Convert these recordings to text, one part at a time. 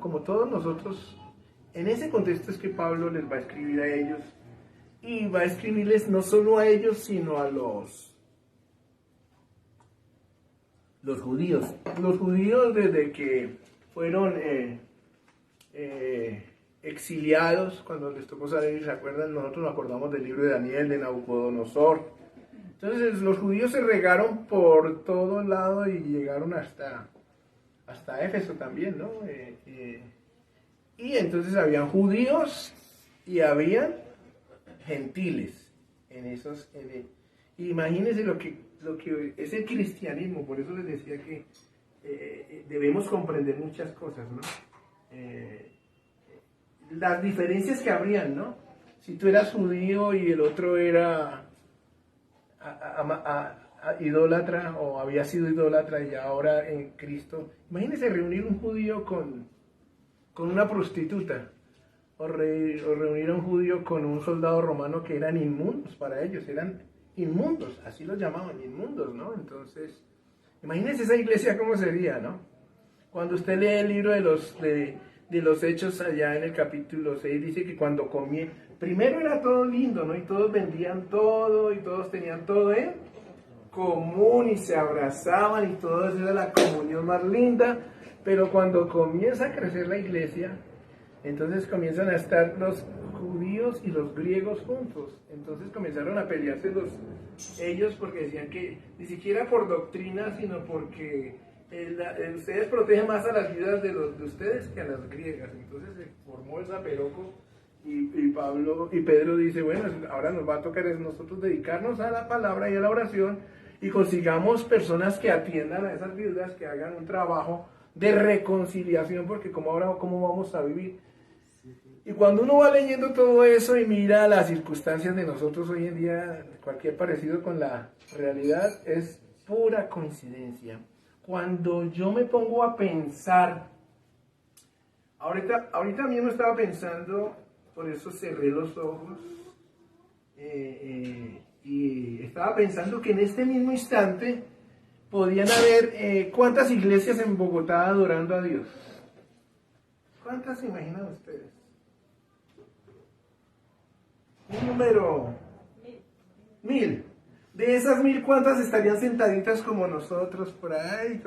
como todos nosotros, en ese contexto es que Pablo les va a escribir a ellos, y va a escribirles no solo a ellos, sino a los judíos. Los judíos desde que fueron exiliados, cuando les tocó salir, ¿se acuerdan? Nosotros nos acordamos del libro de Daniel, de Nabucodonosor. Entonces los judíos se regaron por todo lado y llegaron hasta Éfeso también, ¿no? Y entonces habían judíos y habían gentiles en esos. Imagínense lo que es el cristianismo, por eso les decía que debemos comprender muchas cosas, ¿no? Las diferencias que habrían, ¿no? Si tú eras judío y el otro era idólatra o había sido idólatra y ahora en Cristo. Imagínense reunir un judío con una prostituta o reunir a un judío con un soldado romano que eran inmundos para ellos, eran inmundos, así los llamaban, inmundos, ¿no? Entonces, imagínense esa iglesia cómo sería, ¿no? Cuando usted lee el libro de los Hechos allá en el capítulo 6, dice que cuando comían, primero era todo lindo, ¿no? Y todos vendían todo y todos tenían todo en común y se abrazaban y todo eso era la comunión más linda, pero cuando comienza a crecer la iglesia, entonces comienzan a estar los judíos y los griegos juntos. Entonces comenzaron a pelearse ellos porque decían que ni siquiera por doctrina, sino porque ustedes protegen más a las vidas de ustedes que a las griegas. Entonces se formó el zaperoco y Pedro dice, bueno, ahora nos va a tocar nosotros dedicarnos a la palabra y a la oración y consigamos personas que atiendan a esas viudas, que hagan un trabajo de reconciliación, porque como ahora, ¿cómo vamos a vivir? Y cuando uno va leyendo todo eso y mira las circunstancias de nosotros hoy en día, cualquier parecido con la realidad es pura coincidencia. Cuando yo me pongo a pensar, ahorita mismo estaba pensando, por eso cerré los ojos, y estaba pensando que en este mismo instante podían haber, ¿cuántas iglesias en Bogotá adorando a Dios? ¿Cuántas se imaginan ustedes? Un número 1000. De esas 1000, ¿cuántas estarían sentaditas como nosotros por ahí?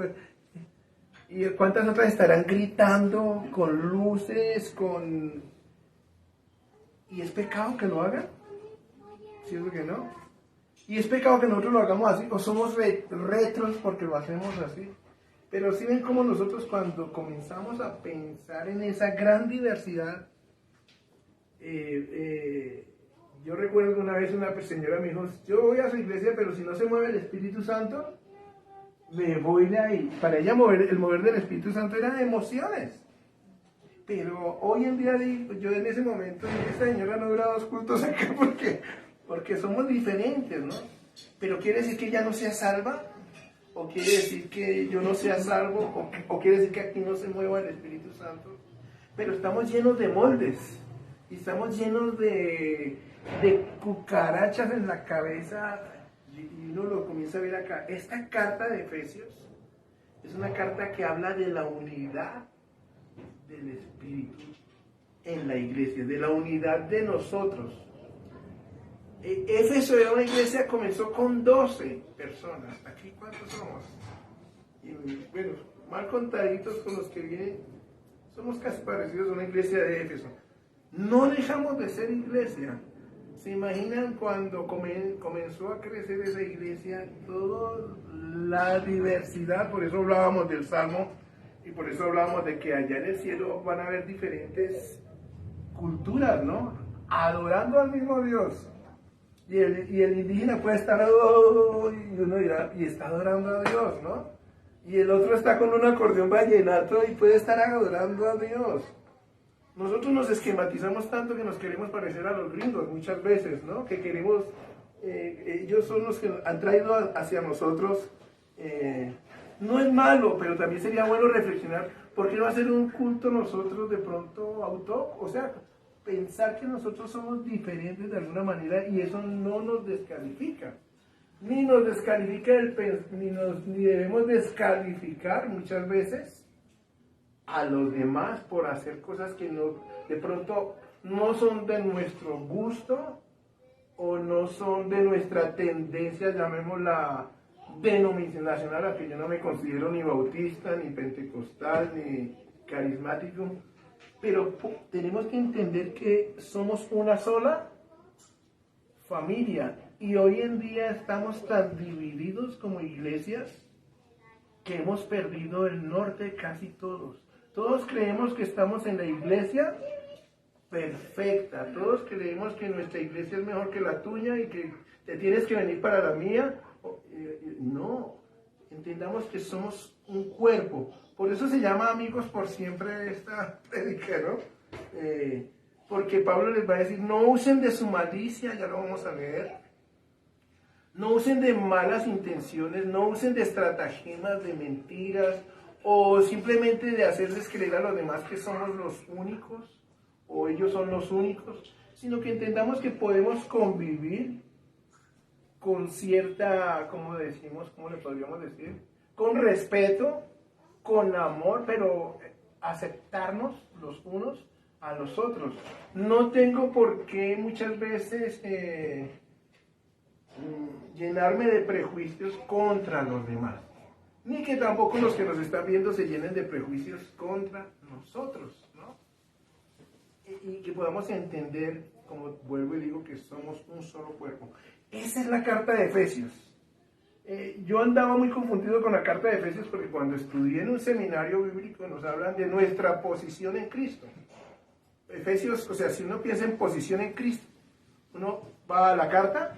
¿Y cuántas otras estarán gritando con luces, ¿Y es pecado que lo hagan? ¿Cierto que no? ¿Y es pecado que nosotros lo hagamos así? ¿O somos retros porque lo hacemos así? Pero si ven cómo nosotros cuando comenzamos a pensar en esa gran diversidad, yo recuerdo que una vez una señora me dijo, yo voy a su iglesia, pero si no se mueve el Espíritu Santo, me voy de ahí. Para ella el mover del Espíritu Santo eran emociones. Pero hoy en día, yo en ese momento, esta señora no dura 2 cultos acá porque somos diferentes, ¿no? Pero ¿quiere decir que ella no sea salva? ¿O quiere decir que yo no sea salvo? ¿O quiere decir que aquí no se mueva el Espíritu Santo? Pero estamos llenos de moldes. Y estamos llenos de cucarachas en la cabeza. Y uno lo comienza a ver acá. Esta carta de Efesios es una carta que habla de la unidad del Espíritu en la iglesia, de la unidad de nosotros. Éfeso era una iglesia, comenzó con 12 personas. ¿Aquí cuántos somos? Y bueno, mal contaditos con los que vienen, somos casi parecidos a una iglesia de Éfeso. No dejamos de ser iglesia. ¿Se imaginan cuando comenzó a crecer esa iglesia? Toda la diversidad, por eso hablábamos del Salmo y por eso hablábamos de que allá en el cielo van a haber diferentes culturas, ¿no? Adorando al mismo Dios. Y el indígena puede estar, y uno dirá, y está adorando a Dios, ¿no? Y el otro está con un acordeón vallenato y puede estar adorando a Dios. Nosotros nos esquematizamos tanto que nos queremos parecer a los gringos muchas veces, ¿no? Que queremos, ellos son los que han traído hacia nosotros, no es malo, pero también sería bueno reflexionar, ¿por qué no hacer un culto nosotros de pronto o sea, pensar que nosotros somos diferentes de alguna manera y eso no nos descalifica? Ni nos descalifica ni debemos descalificar muchas veces a los demás por hacer cosas que no, de pronto no son de nuestro gusto o no son de nuestra tendencia, llamémosla denominacional, a que yo no me considero ni bautista, ni pentecostal, ni carismático, pero tenemos que entender que somos una sola familia y hoy en día estamos tan divididos como iglesias que hemos perdido el norte casi todos. Todos creemos que estamos en la iglesia perfecta, todos creemos que nuestra iglesia es mejor que la tuya y que te tienes que venir para la mía. No, entendamos que somos un cuerpo. Por eso se llama amigos por siempre esta prédica, ¿no? Porque Pablo les va a decir, no usen de su malicia, ya lo vamos a leer. No usen de malas intenciones, no usen de estratagemas, de mentiras, o simplemente de hacerles creer a los demás que somos los únicos, o ellos son los únicos, sino que entendamos que podemos convivir con cierta, ¿cómo decimos? ¿Cómo le podríamos decir? Con respeto, con amor, pero aceptarnos los unos a los otros. No tengo por qué muchas veces llenarme de prejuicios contra los demás, ni que tampoco los que nos están viendo se llenen de prejuicios contra nosotros, ¿no? Y que podamos entender, como vuelvo y digo, que somos un solo cuerpo. Esa es la carta de Efesios. Yo andaba muy confundido con la carta de Efesios porque cuando estudié en un seminario bíblico nos hablan de nuestra posición en Cristo. Efesios, o sea, si uno piensa en posición en Cristo, uno va a la carta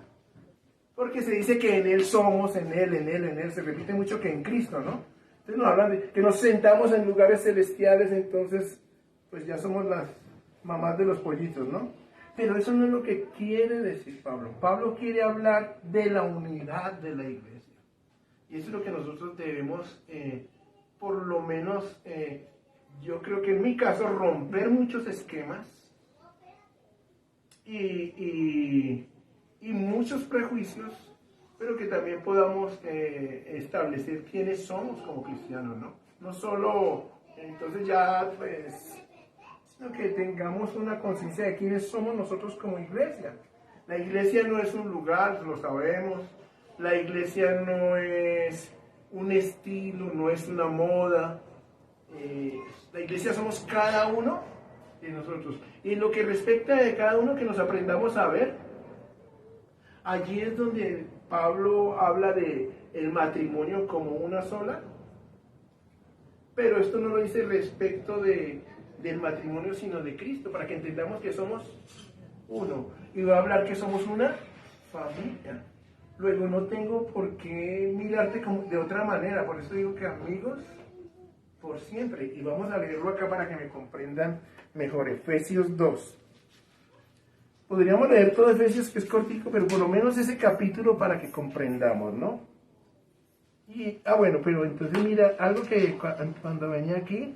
porque se dice que en Él somos, en Él, se repite mucho que en Cristo, ¿no? Entonces nos hablan de que nos sentamos en lugares celestiales, entonces pues ya somos las mamás de los pollitos, ¿no? Pero eso no es lo que quiere decir Pablo. Pablo quiere hablar de la unidad de la iglesia. Y eso es lo que nosotros debemos, por lo menos, yo creo que en mi caso, romper muchos esquemas y muchos prejuicios, pero que también podamos establecer quiénes somos como cristianos, ¿no? No solo, entonces ya, pues, sino que tengamos una conciencia de quiénes somos nosotros como iglesia. La iglesia no es un lugar, lo sabemos. La iglesia no es un estilo, no es una moda. La iglesia somos cada uno de nosotros. Y en lo que respecta de cada uno, que nos aprendamos a ver, allí es donde Pablo habla de el matrimonio como una sola, pero esto no lo dice respecto del matrimonio, sino de Cristo, para que entendamos que somos uno. Y va a hablar que somos una familia. Luego no tengo por qué mirarte de otra manera, por eso digo que amigos por siempre. Y vamos a leerlo acá para que me comprendan mejor. Efesios 2. Podríamos leer todo Efesios, que es cortico, pero por lo menos ese capítulo para que comprendamos, ¿no? Y, bueno, pero entonces mira, algo que cuando venía aquí,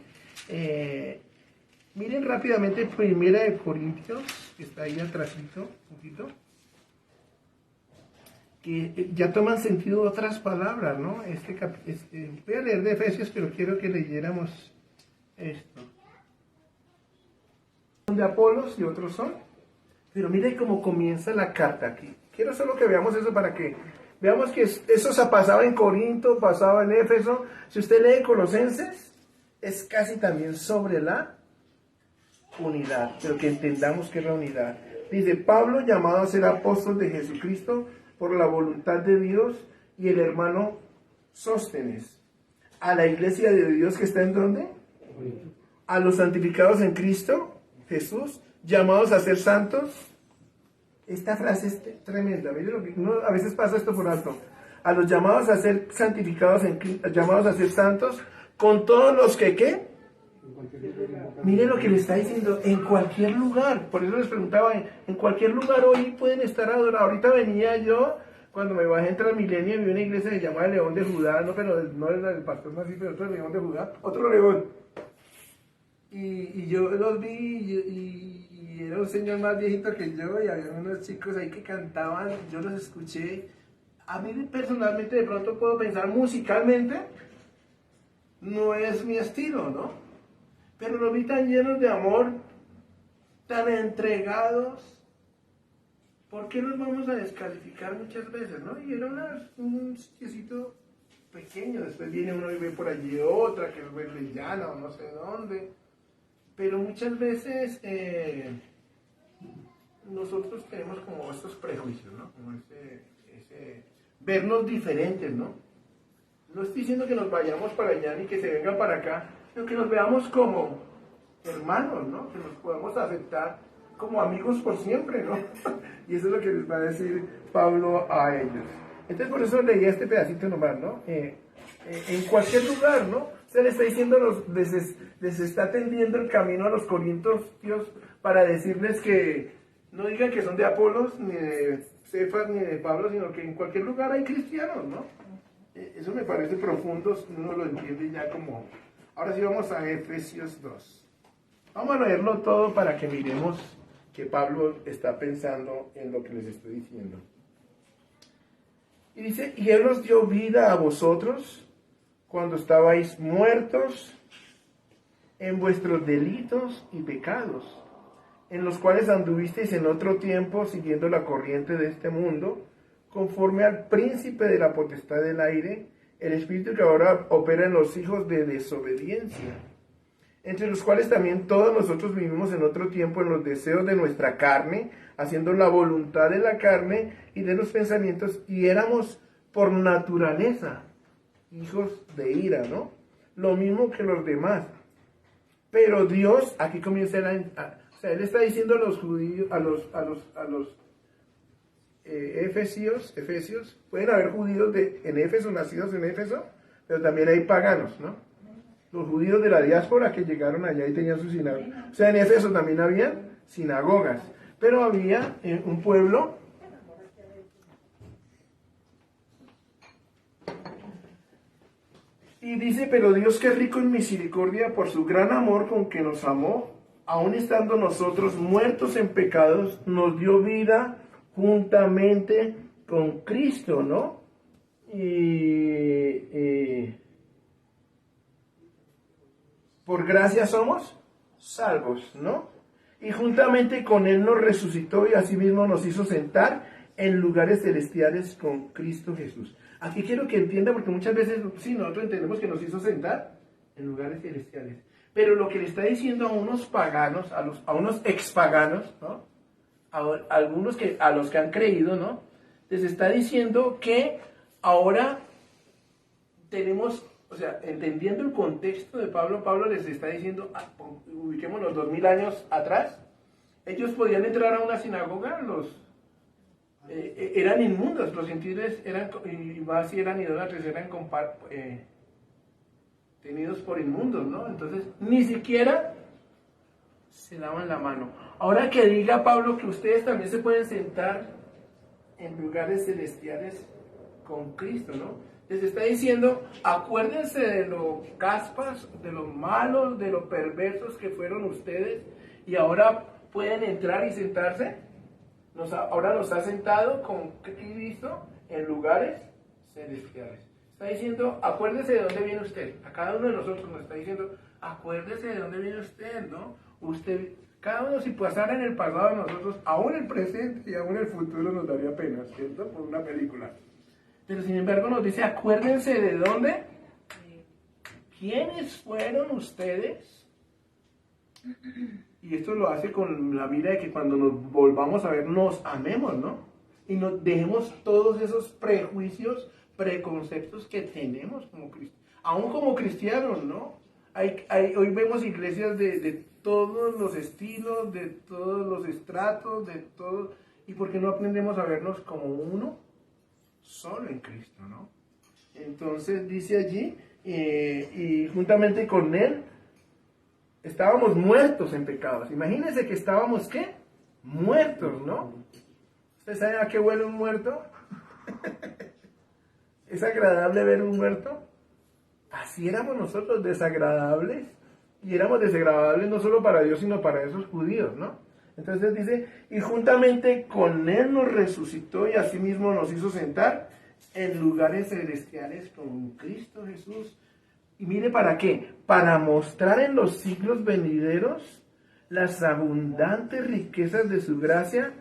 miren rápidamente Primera de Corintios, que está ahí atrásito, un poquito, que ya toman sentido otras palabras, ¿no? Voy a leer de Efesios, pero quiero que leyéramos esto. Son de Apolos y otros son, pero mire cómo comienza la carta aquí. Quiero solo que veamos eso para que veamos que eso se pasaba en Corinto, pasaba en Éfeso. Si usted lee Colosenses, es casi también sobre la unidad, pero que entendamos que es la unidad. Dice, Pablo, llamado a ser apóstol de Jesucristo por la voluntad de Dios, y el hermano Sóstenes, a la iglesia de Dios que está en ¿dónde? A los santificados en Cristo Jesús, llamados a ser santos. Esta frase es tremenda. Miren lo que a veces pasa esto por alto. A los llamados a ser santificados, llamados a ser santos, con todos los que, ¿qué? Miren lo que le está diciendo, en cualquier lugar. Por eso les preguntaba, en cualquier lugar hoy pueden estar adorados. Ahorita venía yo, cuando me bajé en Transmilenio, vi una iglesia que se llama León de Judá, no, pero no es el pastor más, pero otro León de Judá, otro León. Y yo los vi y era un señor más viejito que yo, y había unos chicos ahí que cantaban, yo los escuché. A mí personalmente de pronto puedo pensar musicalmente, no es mi estilo, ¿no? pero los vi tan llenos de amor, tan entregados. ¿Por qué los vamos a descalificar muchas veces, no? Y era un sitiecito pequeño, después viene uno y ve por allí otra, que es Bellana o no sé dónde. Pero muchas veces nosotros tenemos como estos prejuicios, ¿no? Como ese vernos diferentes, ¿no? No estoy diciendo que nos vayamos para allá ni que se vengan para acá, sino que nos veamos como hermanos, ¿no? Que nos podamos aceptar como amigos por siempre, ¿no? Y eso es lo que les va a decir Pablo a ellos. Entonces por eso leía este pedacito nomás, ¿no? En cualquier lugar, ¿no? Se le está diciendo, les está tendiendo el camino a los corintios para decirles que no digan que son de Apolos, ni de Cefas, ni de Pablo, sino que en cualquier lugar hay cristianos, ¿no? Eso me parece profundo, uno lo entiende ya como... Ahora sí vamos a Efesios 2. Vamos a leerlo todo para que miremos que Pablo está pensando en lo que les estoy diciendo. Y dice, y Él os dio vida a vosotros cuando estabais muertos en vuestros delitos y pecados, en los cuales anduvisteis en otro tiempo siguiendo la corriente de este mundo, conforme al príncipe de la potestad del aire, el espíritu que ahora opera en los hijos de desobediencia, entre los cuales también todos nosotros vivimos en otro tiempo en los deseos de nuestra carne, haciendo la voluntad de la carne y de los pensamientos, y éramos por naturaleza hijos de ira, ¿no? Lo mismo que los demás. Pero Dios, aquí comienza o sea, Él está diciendo a los judíos, a los efesios, pueden haber judíos en Éfeso, nacidos en Éfeso, pero también hay paganos, ¿no? Los judíos de la diáspora que llegaron allá y tenían sus sinagogas. O sea, en Éfeso también había sinagogas, pero había un pueblo y dice, pero Dios que es rico en misericordia por su gran amor con que nos amó, aun estando nosotros muertos en pecados, nos dio vida juntamente con Cristo, ¿no? Y por gracia somos salvos, ¿no? Y juntamente con Él nos resucitó y asimismo nos hizo sentar en lugares celestiales con Cristo Jesús. Aquí quiero que entienda, porque muchas veces, sí, nosotros entendemos que nos hizo sentar en lugares celestiales. Pero lo que le está diciendo a unos paganos, a unos expaganos, ¿no? A los que han creído, ¿no? Les está diciendo que ahora tenemos, o sea, entendiendo el contexto de Pablo, Pablo les está diciendo, ubiquémonos 2000 años atrás, ellos podían entrar a una sinagoga, eran inmundos, los gentiles eran, y más si eran idólatras, eran tenidos por inmundos, ¿no? Entonces, ni siquiera se daban la mano. Ahora que diga Pablo que ustedes también se pueden sentar en lugares celestiales con Cristo, ¿no? Les está diciendo, acuérdense de lo caspas, de lo malos, de lo perversos que fueron ustedes, y ahora pueden entrar y sentarse. Ahora nos ha sentado con Cristo en lugares celestiales. Está diciendo, acuérdese de dónde viene usted. A cada uno de nosotros nos está diciendo, acuérdese de dónde viene usted, ¿no? Usted, cada uno si pasara en el pasado de nosotros, aún el presente y aún el futuro nos daría pena, ¿cierto? Por una película. Pero sin embargo nos dice, acuérdense de dónde, quiénes fueron ustedes. Y esto lo hace con la mira de que cuando nos volvamos a ver nos amemos, ¿no? Y nos dejemos todos esos prejuicios, preconceptos que tenemos como cristianos, aún como cristianos, ¿no? Hoy vemos iglesias de todos los estilos, de todos los estratos, de todo. ¿Y por qué no aprendemos a vernos como uno solo en Cristo, ¿no? Entonces dice allí, y juntamente con Él estábamos muertos en pecados. Imagínense que estábamos, ¿qué? Muertos, ¿no? ¿Ustedes saben a qué huele un muerto? ¿Es agradable ver un muerto? Así éramos nosotros, desagradables. Y éramos desagradables no solo para Dios, sino para esos judíos, ¿no? Entonces dice, y juntamente con Él nos resucitó y asimismo nos hizo sentar en lugares celestiales con Cristo Jesús. Y mire para qué, para mostrar en los siglos venideros las abundantes riquezas de su gracia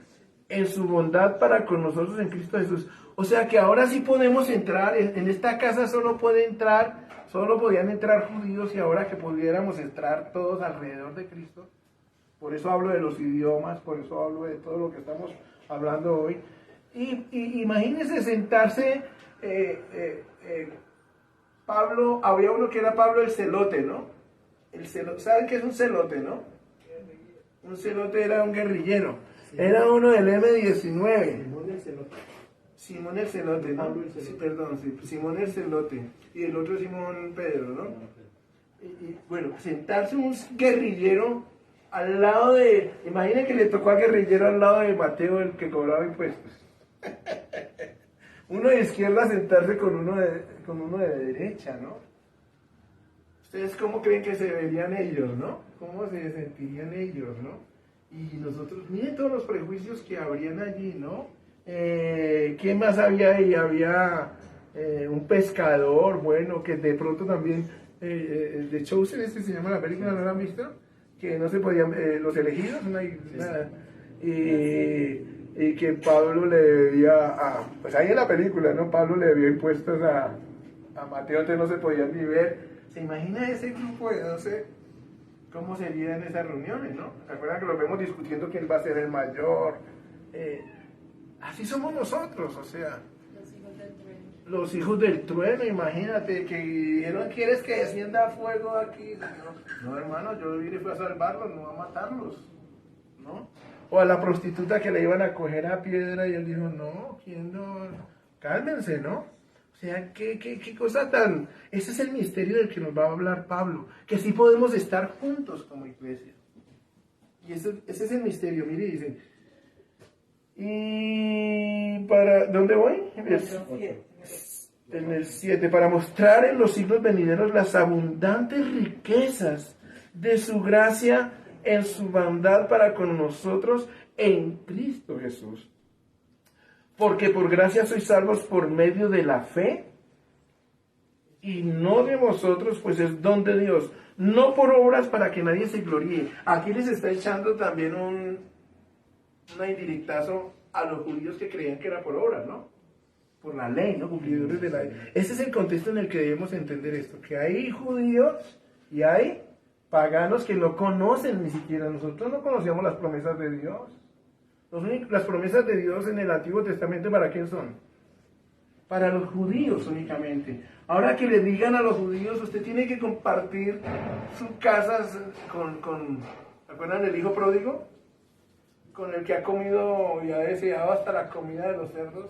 en su bondad para con nosotros en Cristo Jesús. O sea que ahora sí podemos entrar, en esta casa solo podían entrar judíos, y ahora que pudiéramos entrar todos alrededor de Cristo. Por eso hablo de los idiomas, por eso hablo de todo lo que estamos hablando hoy. Y imagínense sentarse, Pablo, había uno que era Pablo el celote, ¿no? ¿Saben qué es un celote, no? Un celote era un guerrillero. Era uno del M-19. Simón el celote, ¿no? Sí, perdón, sí, Simón el celote. Y el otro Simón Pedro, ¿no? Bueno, sentarse un guerrillero al lado de... Imaginen que le tocó al guerrillero al lado de Mateo, el que cobraba impuestos. Uno de izquierda sentarse con uno de derecha, ¿no? ¿Ustedes cómo creen que se verían ellos, no? ¿Cómo se sentirían ellos, no? Y nosotros, miren todos los prejuicios que habrían allí, ¿no? ¿Quién más había ahí? Había un pescador, bueno, que de pronto también, The Chosen, se llama la película, ¿no la han visto? Que no se podían, los elegidos, y que Pablo le debía pues ahí en la película, ¿no? Pablo le debía impuestos a Mateo, entonces no se podían ni ver. ¿Se imagina ese grupo de 12? ¿Cómo serían esas reuniones, no? ¿Se acuerdan que lo vemos discutiendo quién va a ser el mayor? Así somos nosotros, o sea. Los hijos del trueno, imagínate, que dijeron, ¿quieres que descienda fuego aquí? No, hermano, yo vine fue a salvarlos, no a matarlos, ¿no? O a la prostituta que le iban a coger a piedra y él dijo, no, ¿quién no? Cálmense, ¿no? O sea, ¿qué cosa tan... Ese es el misterio del que nos va a hablar Pablo, que sí podemos estar juntos como iglesia. Y ese es el misterio, mire, dice. ¿Y para dónde voy? En el 7, para mostrar en los siglos venideros las abundantes riquezas de su gracia en su bondad para con nosotros en Cristo Jesús. Porque por gracia sois salvos por medio de la fe, y no de vosotros, pues es don de Dios, no por obras para que nadie se gloríe. Aquí les está echando también un indirectazo a los judíos que creían que era por obras, ¿no? Por la ley, ¿no? Cumplidores de la ley. Ese es el contexto en el que debemos entender esto, que hay judíos y hay paganos que no conocen ni siquiera. Nosotros no conocíamos las promesas de Dios. Las promesas de Dios en el Antiguo Testamento, ¿para quién son? Para los judíos únicamente. Ahora que le digan a los judíos, usted tiene que compartir sus casas con ¿se acuerdan del hijo pródigo? Con el que ha comido y ha deseado hasta la comida de los cerdos.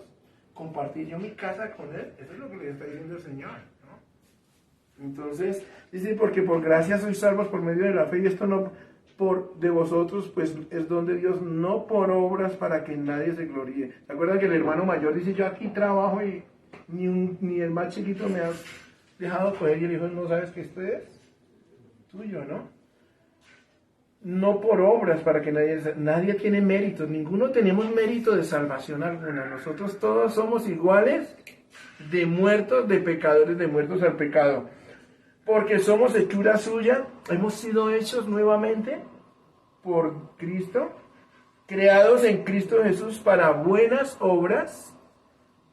Compartir yo mi casa con él. Eso es lo que le está diciendo el Señor, ¿no? Entonces, dice, porque por gracia sois salvos por medio de la fe, y esto no por de vosotros, pues es don de Dios, no por obras para que nadie se gloríe. ¿Se acuerdan que el hermano mayor dice, yo aquí trabajo y ni el más chiquito me ha dejado coger? Y el hijo, no sabes que esto es tuyo, ¿no? No por obras para que nadie tiene méritos, ninguno tenemos mérito de salvación alguna. Nosotros todos somos iguales, de muertos, de pecadores, de muertos al pecado. Porque somos hechura suya, hemos sido hechos nuevamente por Cristo, creados en Cristo Jesús para buenas obras,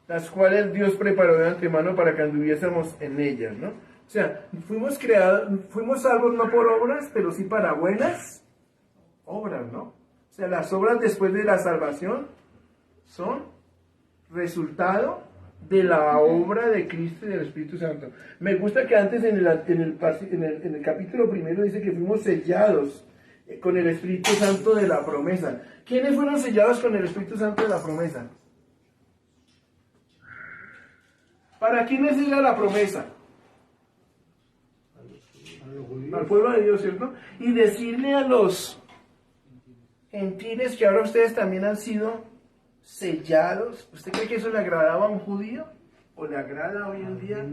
las cuales Dios preparó de antemano para que anduviésemos en ellas, ¿no? O sea, fuimos salvos no por obras, pero sí para buenas obras, ¿no? O sea, las obras después de la salvación son resultado de la obra de Cristo y del Espíritu Santo. Me gusta que antes en el capítulo primero dice que fuimos sellados con el Espíritu Santo de la promesa. ¿Quiénes fueron sellados con el Espíritu Santo de la promesa? ¿Para quiénes era la promesa? Al pueblo de Dios, ¿cierto? Y decirle a los gentiles que ahora ustedes también han sido sellados. ¿Usted cree que eso le agradaba a un judío? ¿O le agrada hoy en día?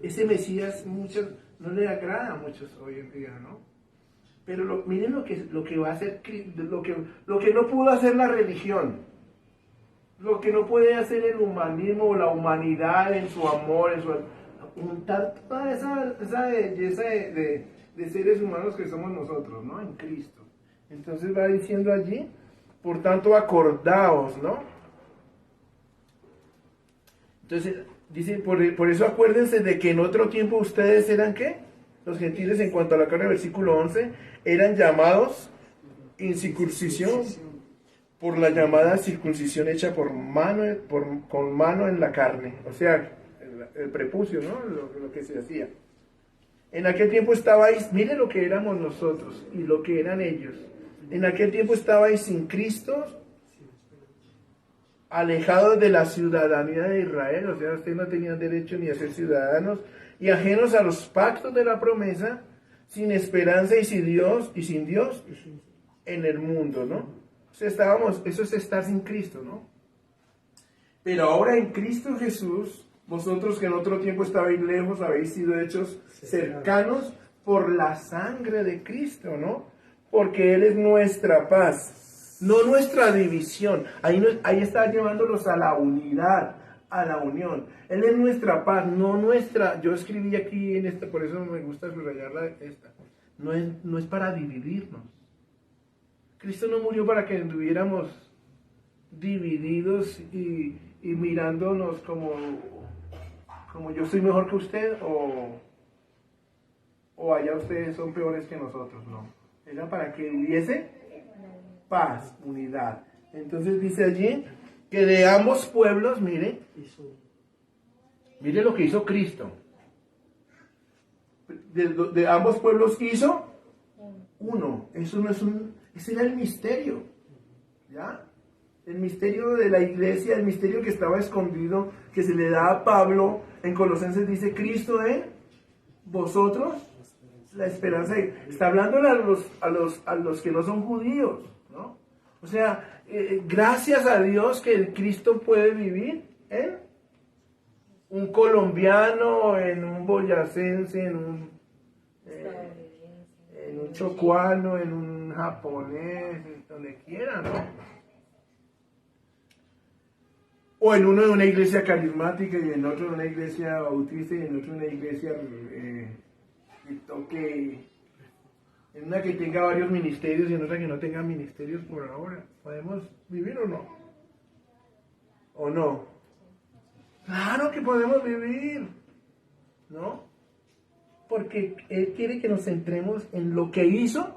Ese Mesías no le agrada a muchos hoy en día, ¿no? Pero miren lo que va a hacer, lo que no pudo hacer la religión, lo que no puede hacer el humanismo o la humanidad en su amor, juntar toda esa belleza de seres humanos que somos nosotros, ¿no? En Cristo. Entonces va diciendo allí, por tanto, acordaos, ¿no? Entonces, dice, por eso acuérdense de que en otro tiempo ustedes eran, ¿qué? Los gentiles, en cuanto a la carne, versículo 11, eran llamados incircuncisión por la llamada circuncisión hecha con mano en la carne, o sea, el prepucio, ¿no? Lo que se hacía. En aquel tiempo estabais, mire lo que éramos nosotros y lo que eran ellos. En aquel tiempo estabais sin Cristo, alejados de la ciudadanía de Israel, o sea, ustedes no tenían derecho ni a ser ciudadanos, y ajenos a los pactos de la promesa, sin esperanza y sin Dios en el mundo, ¿no? O sea, eso es estar sin Cristo, ¿no? Pero ahora en Cristo Jesús, vosotros que en otro tiempo estabais lejos, habéis sido hechos cercanos por la sangre de Cristo, ¿no? Porque Él es nuestra paz, no nuestra división. Ahí está llevándolos a la unidad, a la unión. Él es nuestra paz, no nuestra. Yo escribí aquí en esta, por eso me gusta subrayarla esta. No es para dividirnos. Cristo no murió para que estuviéramos divididos y mirándonos como yo soy mejor que usted o allá ustedes son peores que nosotros, no. Era para que hubiese paz, unidad. Entonces dice allí que de ambos pueblos, mire lo que hizo Cristo. De ambos pueblos hizo uno. Eso no es ese era el misterio, ¿ya? El misterio de la iglesia, el misterio que estaba escondido, que se le da a Pablo en Colosenses, dice Cristo en vosotros, la esperanza. Está hablando a los que no son judíos, ¿no? O sea, gracias a Dios que Cristo puede vivir en un colombiano, en un boyacense, en un chocuano, en un japonés, donde quiera, ¿no? O en uno de una iglesia carismática y en otro de una iglesia bautista y en otro de una iglesia en una que tenga varios ministerios y en otra que no tenga ministerios por ahora. ¿Podemos vivir o no? ¿O no? Claro que podemos vivir, ¿no? Porque Él quiere que nos centremos en lo que hizo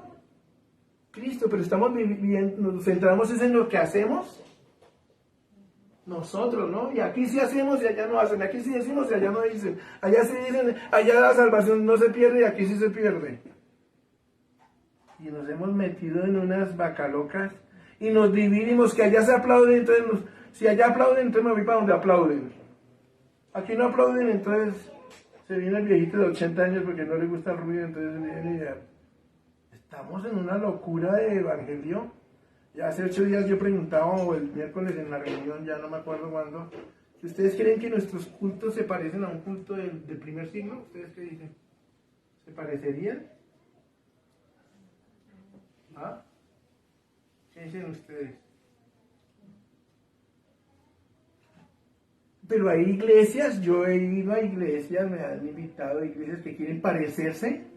Cristo, pero estamos viviendo, nos centramos en lo que hacemos nosotros, ¿no? Y aquí sí hacemos y allá no hacen, aquí sí decimos y allá no dicen, allá sí dicen, allá la salvación no se pierde y aquí sí se pierde. Y nos hemos metido en unas vacalocas y nos dividimos, que allá se aplauden, entonces si allá aplauden, entonces me voy para donde aplauden. Aquí no aplauden, entonces se viene el viejito de 80 años porque no le gusta el ruido, entonces viene y estamos en una locura de evangelio. Ya hace 8 días yo preguntaba, o el miércoles en la reunión, ya no me acuerdo cuándo, si ustedes creen que nuestros cultos se parecen a un culto del primer siglo, ¿ustedes qué dicen? ¿Se parecerían? ¿Ah? ¿Qué dicen ustedes? Pero hay iglesias, yo he ido a iglesias, me han invitado a iglesias que quieren parecerse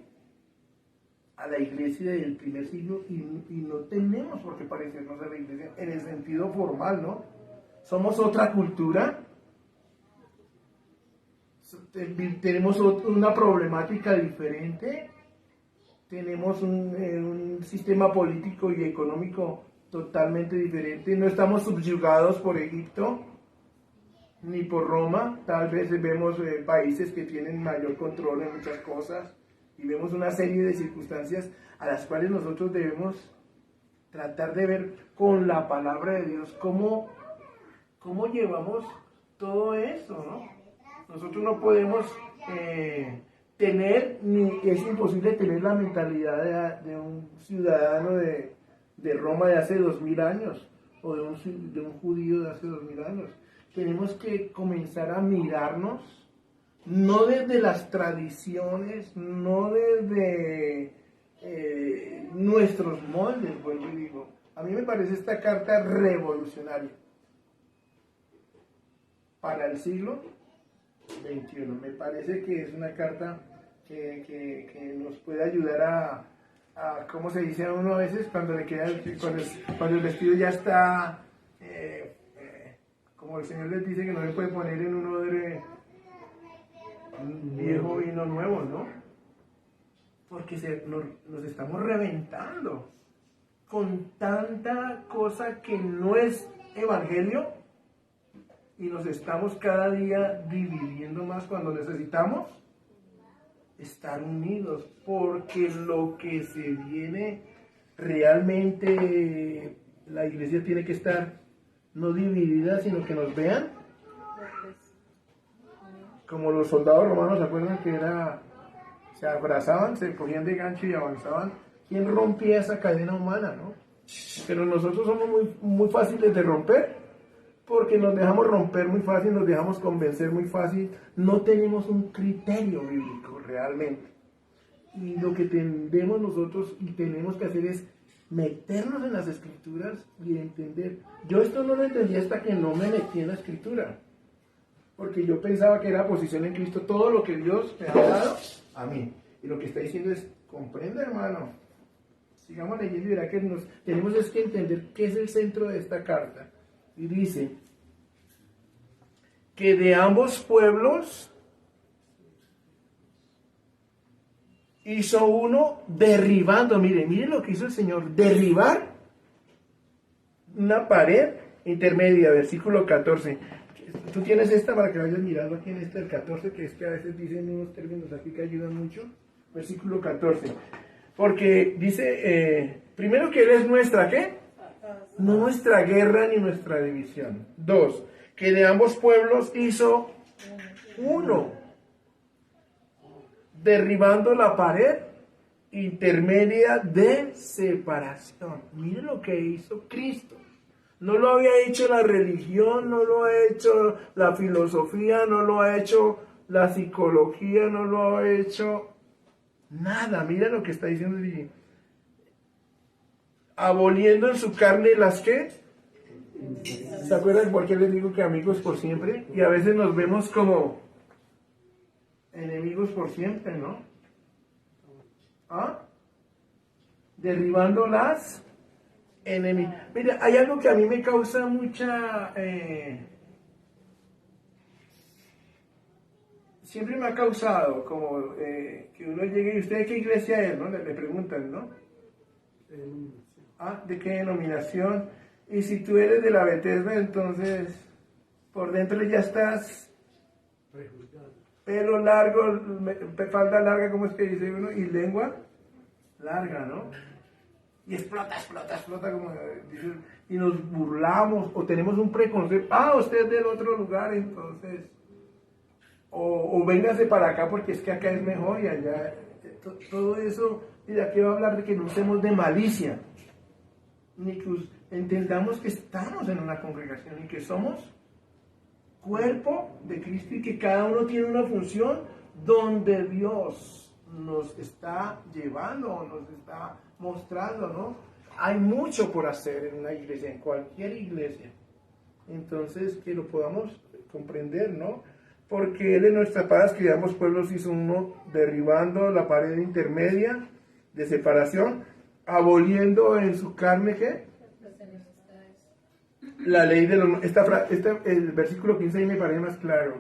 a la iglesia del primer siglo y no tenemos por qué parecernos a la iglesia en el sentido formal, ¿no? Somos otra cultura, tenemos una problemática diferente, tenemos un sistema político y económico totalmente diferente, no estamos subyugados por Egipto ni por Roma, tal vez vemos países que tienen mayor control en muchas cosas, y vemos una serie de circunstancias a las cuales nosotros debemos tratar de ver con la palabra de Dios cómo llevamos todo eso, ¿no? Nosotros no podemos es imposible tener la mentalidad de un ciudadano de Roma de hace 2000 años, o de un judío de hace 2000 años. Tenemos que comenzar a mirarnos no desde las tradiciones, no desde nuestros moldes, vuelvo y digo. A mí me parece esta carta revolucionaria para el siglo 21. Me parece que es una carta que nos puede ayudar ¿cómo se dice a uno a veces? Cuando le queda, cuando el vestido ya está, como el Señor les dice que no le puede poner en un odre viejo vino nuevo, ¿no? Porque nos estamos reventando con tanta cosa que no es evangelio y nos estamos cada día dividiendo más cuando necesitamos estar unidos, porque lo que se viene realmente, la iglesia tiene que estar no dividida, sino que nos vean como los soldados romanos. ¿Se acuerdan que se abrazaban, se cogían de gancho y avanzaban? ¿Quién rompía esa cadena humana, no? Pero nosotros somos muy fáciles de romper, porque nos dejamos romper muy fácil, nos dejamos convencer muy fácil, no tenemos un criterio bíblico realmente. Y lo que tendemos nosotros y tenemos que hacer es meternos en las escrituras y entender. Yo esto no lo entendí hasta que no me metí en la escritura, porque yo pensaba que era posición en Cristo, todo lo que Dios me ha dado a mí. Y lo que está diciendo es, comprende, hermano, sigamos leyendo y verá que tenemos es que entender qué es el centro de esta carta. Y dice que de ambos pueblos hizo uno derribando, miren lo que hizo el Señor, derribar una pared intermedia, versículo 14. Tú tienes esta para que vayas mirando aquí en este el 14, que es que a veces dicen unos términos aquí que ayudan mucho. Versículo 14. Porque dice, primero que Él es nuestra, ¿qué? No nuestra guerra ni nuestra división. 2, que de ambos pueblos hizo uno, derribando la pared intermedia de separación. Miren lo que hizo Cristo. No lo había hecho la religión, no lo ha hecho la filosofía, no lo ha hecho la psicología, no lo ha hecho nada. Miren lo que está diciendo allí. Aboliendo en su carne las que, ¿se acuerdan por qué les digo que amigos por siempre? Y a veces nos vemos como enemigos por siempre, ¿no? Derribando las enemigos. Mira, hay algo que a mí me causa mucha, siempre me ha causado como que uno llegue y usted de qué iglesia es, ¿no? Le preguntan, ¿no? ¿De qué denominación? Y si tú eres de la Bethesda, entonces por dentro ya estás pelo largo, falda larga, ¿cómo es que dice uno? Y lengua larga, ¿no? Y explota, como dice, y nos burlamos, o tenemos un preconcepto, usted es del otro lugar, entonces, o véngase para acá porque es que acá es mejor y allá, todo eso, y de aquí va a hablar de que no usemos de malicia, ni que entendamos que estamos en una congregación y que somos cuerpo de Cristo y que cada uno tiene una función donde Dios nos está llevando, nos está mostrando, ¿no? Hay mucho por hacer en una iglesia, en cualquier iglesia. Entonces, que lo podamos comprender, ¿no? Porque Él en nuestra paz, que ambos pueblos hizo uno, derribando la pared intermedia de separación, aboliendo en su carne, ¿qué? La ley de los... el versículo 15 ahí me parece más claro.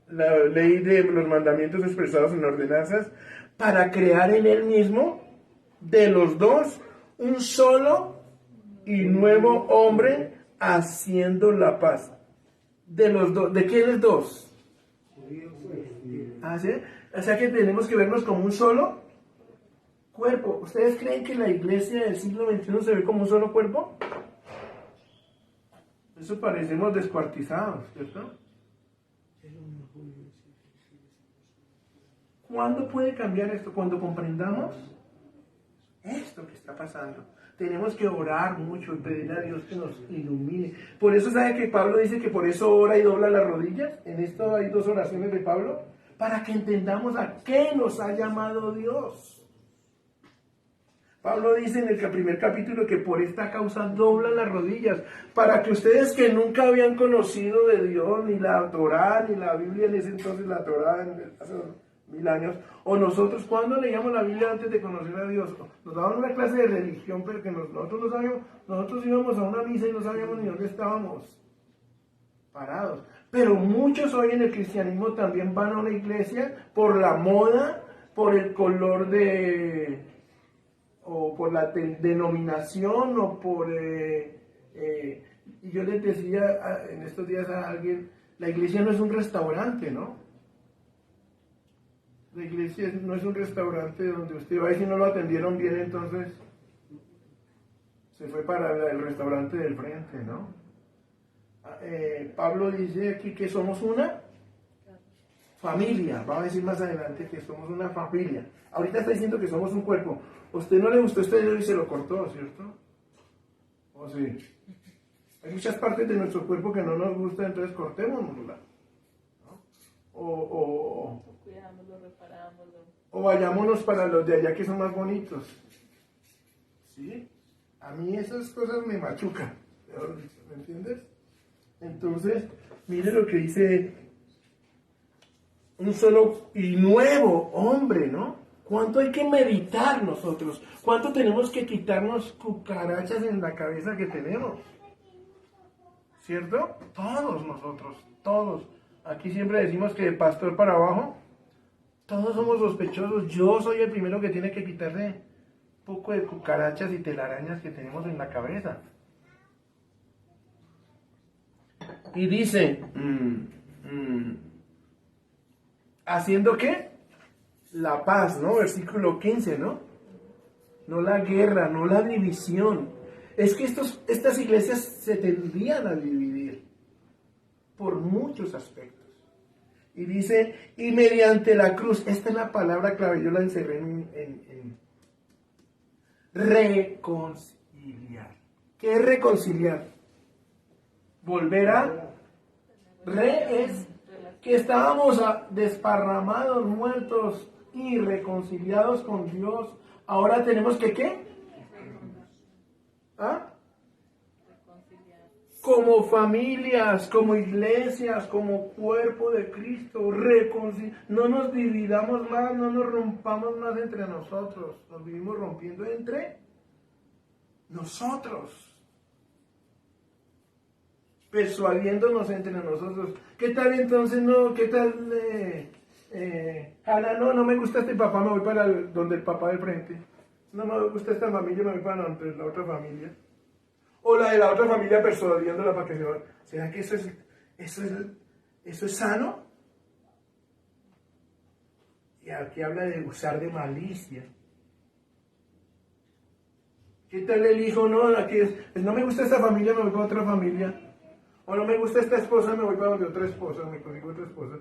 La ley de los mandamientos expresados en ordenanzas, para crear en Él mismo, de los dos, un solo y nuevo hombre, haciendo la paz. De los dos. ¿De quiénes dos? ¿Sí? O sea que tenemos que vernos como un solo cuerpo. ¿Ustedes creen que la iglesia del siglo XXI se ve como un solo cuerpo? Eso parecemos descuartizados, ¿cierto? ¿Cuándo puede cambiar esto? Cuando comprendamos esto que está pasando. Tenemos que orar mucho y pedir a Dios que nos ilumine. Por eso, ¿sabe que Pablo dice que por eso ora y dobla las rodillas? En esto hay 2 oraciones de Pablo, para que entendamos a qué nos ha llamado Dios. Pablo dice en el primer capítulo que por esta causa doblan las rodillas, para que ustedes que nunca habían conocido de Dios, ni la Torá, ni la Biblia en ese entonces, la Torá hace 1000 años, o nosotros, ¿cuándo leíamos la Biblia antes de conocer a Dios? Nos daban una clase de religión, pero que nosotros no sabíamos, nosotros íbamos a una misa y no sabíamos ni dónde estábamos parados. Pero muchos hoy en el cristianismo también van a una iglesia por la moda, por el color o por la denominación, o por... y yo les decía en estos días a alguien, la iglesia no es un restaurante, ¿no? La iglesia no es un restaurante donde usted va y si no lo atendieron bien, entonces se fue para el restaurante del frente, ¿no? Pablo dice aquí que somos una familia, va a decir más adelante que somos una familia. Ahorita está diciendo que somos un cuerpo. ¿A usted no le gustó este dedo y se lo cortó, cierto? ¿O sí? Hay muchas partes de nuestro cuerpo que no nos gustan, entonces cortémosla, ¿no? O cuidámoslo, reparámoslo. O vayámonos para los de allá que son más bonitos. ¿Sí? A mí esas cosas me machucan, ¿me entiendes? Entonces, mire lo que dice un solo y nuevo hombre, ¿no? ¿Cuánto hay que meditar nosotros? ¿Cuánto tenemos que quitarnos cucarachas en la cabeza que tenemos? ¿Cierto? Todos nosotros, todos. Aquí siempre decimos que de pastor para abajo, todos somos sospechosos. Yo soy el primero que tiene que quitarse un poco de cucarachas y telarañas que tenemos en la cabeza. Y dice, ¿haciendo qué? La paz, ¿no? Versículo 15, ¿no? No la guerra, no la división. Es que estas iglesias se tendrían a dividir por muchos aspectos. Y dice, y mediante la cruz, esta es la palabra clave, yo la encerré en reconciliar. ¿Qué es reconciliar? Volver a es que estábamos desparramados, muertos y reconciliados con Dios. Ahora tenemos que ¿qué? ¿Ah? Como familias, como iglesias, como cuerpo de Cristo, no nos dividamos más, no nos rompamos más entre nosotros, nos vivimos rompiendo entre nosotros, persuadiéndonos entre nosotros. ¿Qué tal entonces? No, ¿qué tal? Ana, no me gusta este papá, me voy para donde el papá del frente. No me gusta esta familia, me voy para donde la otra familia. O la de la otra familia persuadiéndola para que se vaya. ¿Será que eso es sano? Y aquí habla de usar de malicia. ¿Qué tal el hijo? No, aquí no me gusta esta familia, me voy para otra familia. O no me gusta esta esposa, me voy para donde otra esposa, me consigo otra esposa.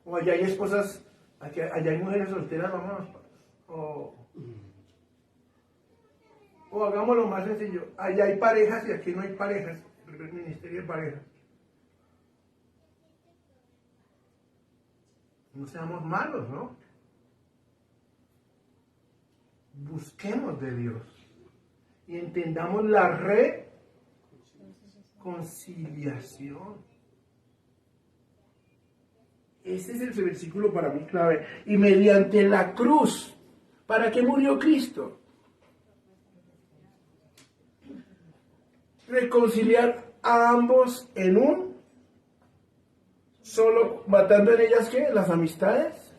O allá hay esposas, allá hay mujeres solteras, vamos. O hagámoslo más sencillo, allá hay parejas y aquí no hay parejas, el ministerio de parejas. No seamos malos, ¿no? Busquemos de Dios y entendamos la reconciliación. Ese es el versículo para mí clave. Y mediante la cruz, ¿para qué murió Cristo? Reconciliar a ambos en un solo, matando en ellas ¿qué? Las amistades,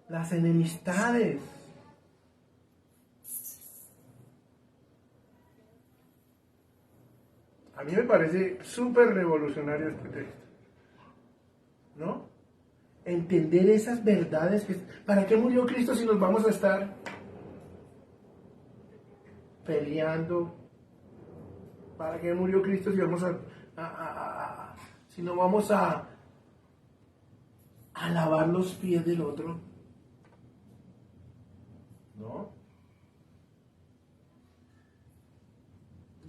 las enemistades. A mí me parece súper revolucionario este texto, ¿no? Entender esas verdades. ¿Para qué murió Cristo si nos vamos a estar peleando? ¿Para qué murió Cristo si vamos si no vamos a lavar los pies del otro? ¿No?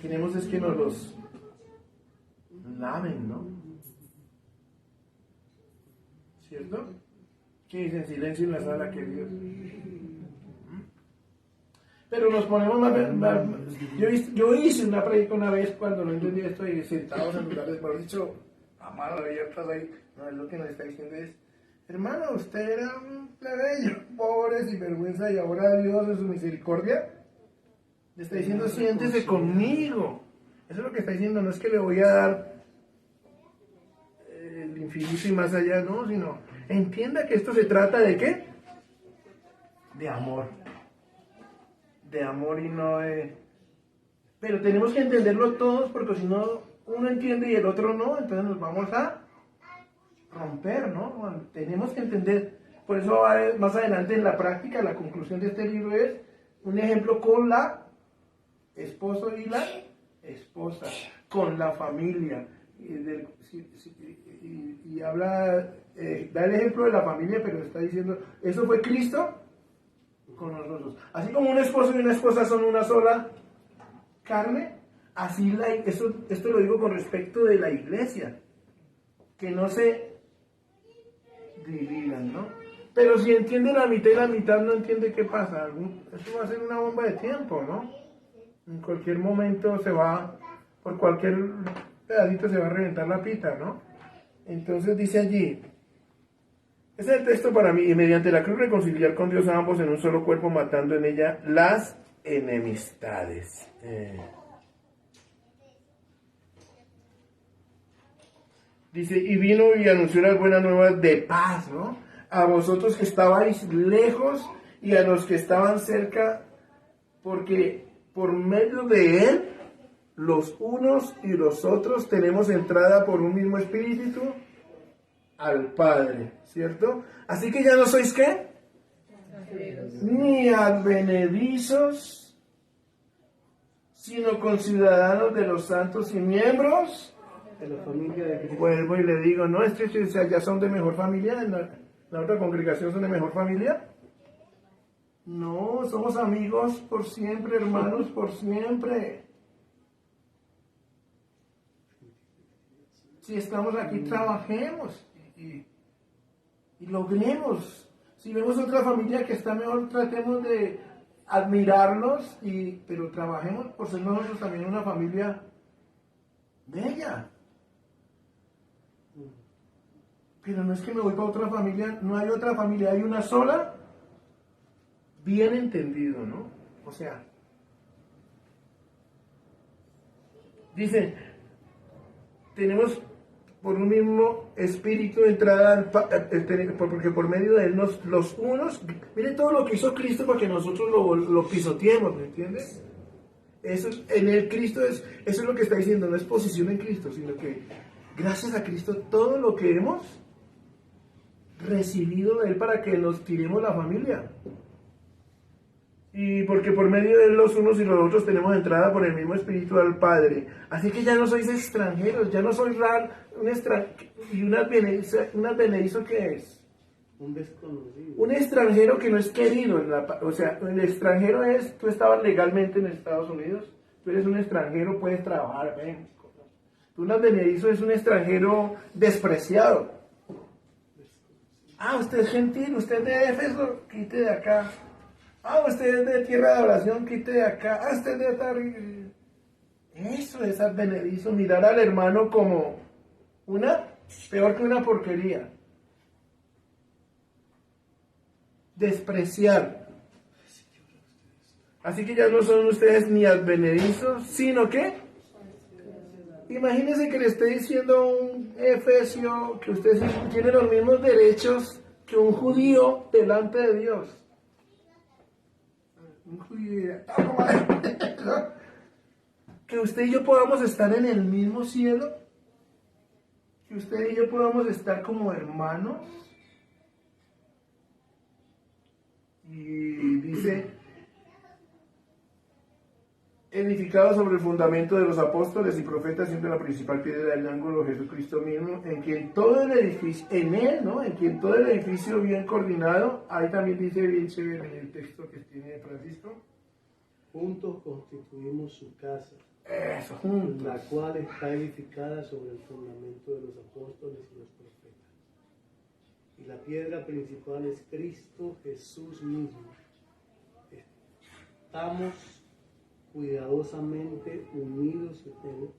Queremos es que nos los laven, ¿no? ¿Cierto? Sí, en silencio en la sala, queridos. Pero nos ponemos yo hice una predica una vez cuando no entendí esto y sentados en lugares, por dicho, a mano abiertas ahí. No, es lo que nos está diciendo es, hermano, usted era un plebeyo, pobre, sin vergüenza, y ahora Dios en su misericordia le está diciendo, siéntese conmigo. Eso es lo que está diciendo, no es que le voy a dar el infinito y más allá, no, sino entienda que esto se trata de ¿qué? De amor. De amor y no de... Pero tenemos que entenderlo todos porque si no, uno entiende y el otro no, entonces nos vamos a romper, ¿no? Bueno, tenemos que entender. Por eso más adelante en la práctica, la conclusión de este libro es un ejemplo con la esposo y la esposa, con la familia. Y habla, da el ejemplo de la familia, pero está diciendo, eso fue Cristo con nosotros. Así como un esposo y una esposa son una sola carne, así esto lo digo con respecto de la iglesia, que no se dividan, ¿no? Pero si entiende la mitad y la mitad no entiende qué pasa, eso va a ser una bomba de tiempo, ¿no? En cualquier momento por cualquier pedacito se va a reventar la pita, ¿no? Entonces dice allí, ese es el texto para mí, y mediante la cruz reconciliar con Dios a ambos en un solo cuerpo, matando en ella las enemistades. Dice, y vino y anunció las buenas nuevas de paz, ¿no? A vosotros que estabais lejos y a los que estaban cerca, porque por medio de él, los unos y los otros tenemos entrada por un mismo espíritu al Padre, ¿cierto? Así que ya no sois ¿qué? Ni advenedizos, sino conciudadanos de los santos y miembros de la familia de Cristo. Vuelvo y le digo, no, ya son de mejor familia, en la otra congregación son de mejor familia. No, somos amigos por siempre, hermanos, por siempre. Si estamos aquí, trabajemos y logremos. Si vemos otra familia que está mejor, tratemos de admirarlos, pero trabajemos por ser nosotros también una familia bella. Pero no es que me voy para otra familia, no hay otra familia, hay una sola, bien entendido, ¿no? O sea, dice, tenemos por un mismo espíritu de entrada, porque por medio de él los unos, miren todo lo que hizo Cristo para que nosotros lo pisoteemos, ¿me entiendes? Eso en el Cristo eso es lo que está diciendo, no es posición en Cristo, sino que gracias a Cristo todo lo que hemos recibido de él para que nos tiremos la familia. Y porque por medio de él los unos y los otros tenemos entrada por el mismo espíritu al Padre. Así que ya no sois extranjeros, ya no sois un advenedizo ¿qué es? Un desconocido. Un extranjero que no es querido. O sea, el extranjero es, tú estabas legalmente en Estados Unidos, tú eres un extranjero, puedes trabajar en México. Un advenedizo es un extranjero despreciado. Ah, usted es gentil, usted es de Éfeso, quite de acá. Ah, usted es de tierra de oración, quite de acá. Ah, usted es de estar... Eso es advenedizo, mirar al hermano como peor que una porquería. Despreciar. Así que ya no son ustedes ni advenedizos, sino que... Imagínense que le esté diciendo a un efesio que usted tiene los mismos derechos que un judío delante de Dios. Un judío que usted y yo podamos estar en el mismo cielo, que usted y yo podamos estar como hermanos. Y dice, edificado sobre el fundamento de los apóstoles y profetas, siendo la principal piedra del ángulo Jesucristo mismo, en quien todo el edificio, en él, ¿no? En quien todo el edificio bien coordinado, ahí también dice bien chévere en el texto que tiene Francisco. Juntos constituimos su casa, Eso, juntos. La cual está edificada sobre el fundamento de los apóstoles y los profetas. y la piedra principal es Cristo Jesús mismo. Estamos cuidadosamente unidos en Él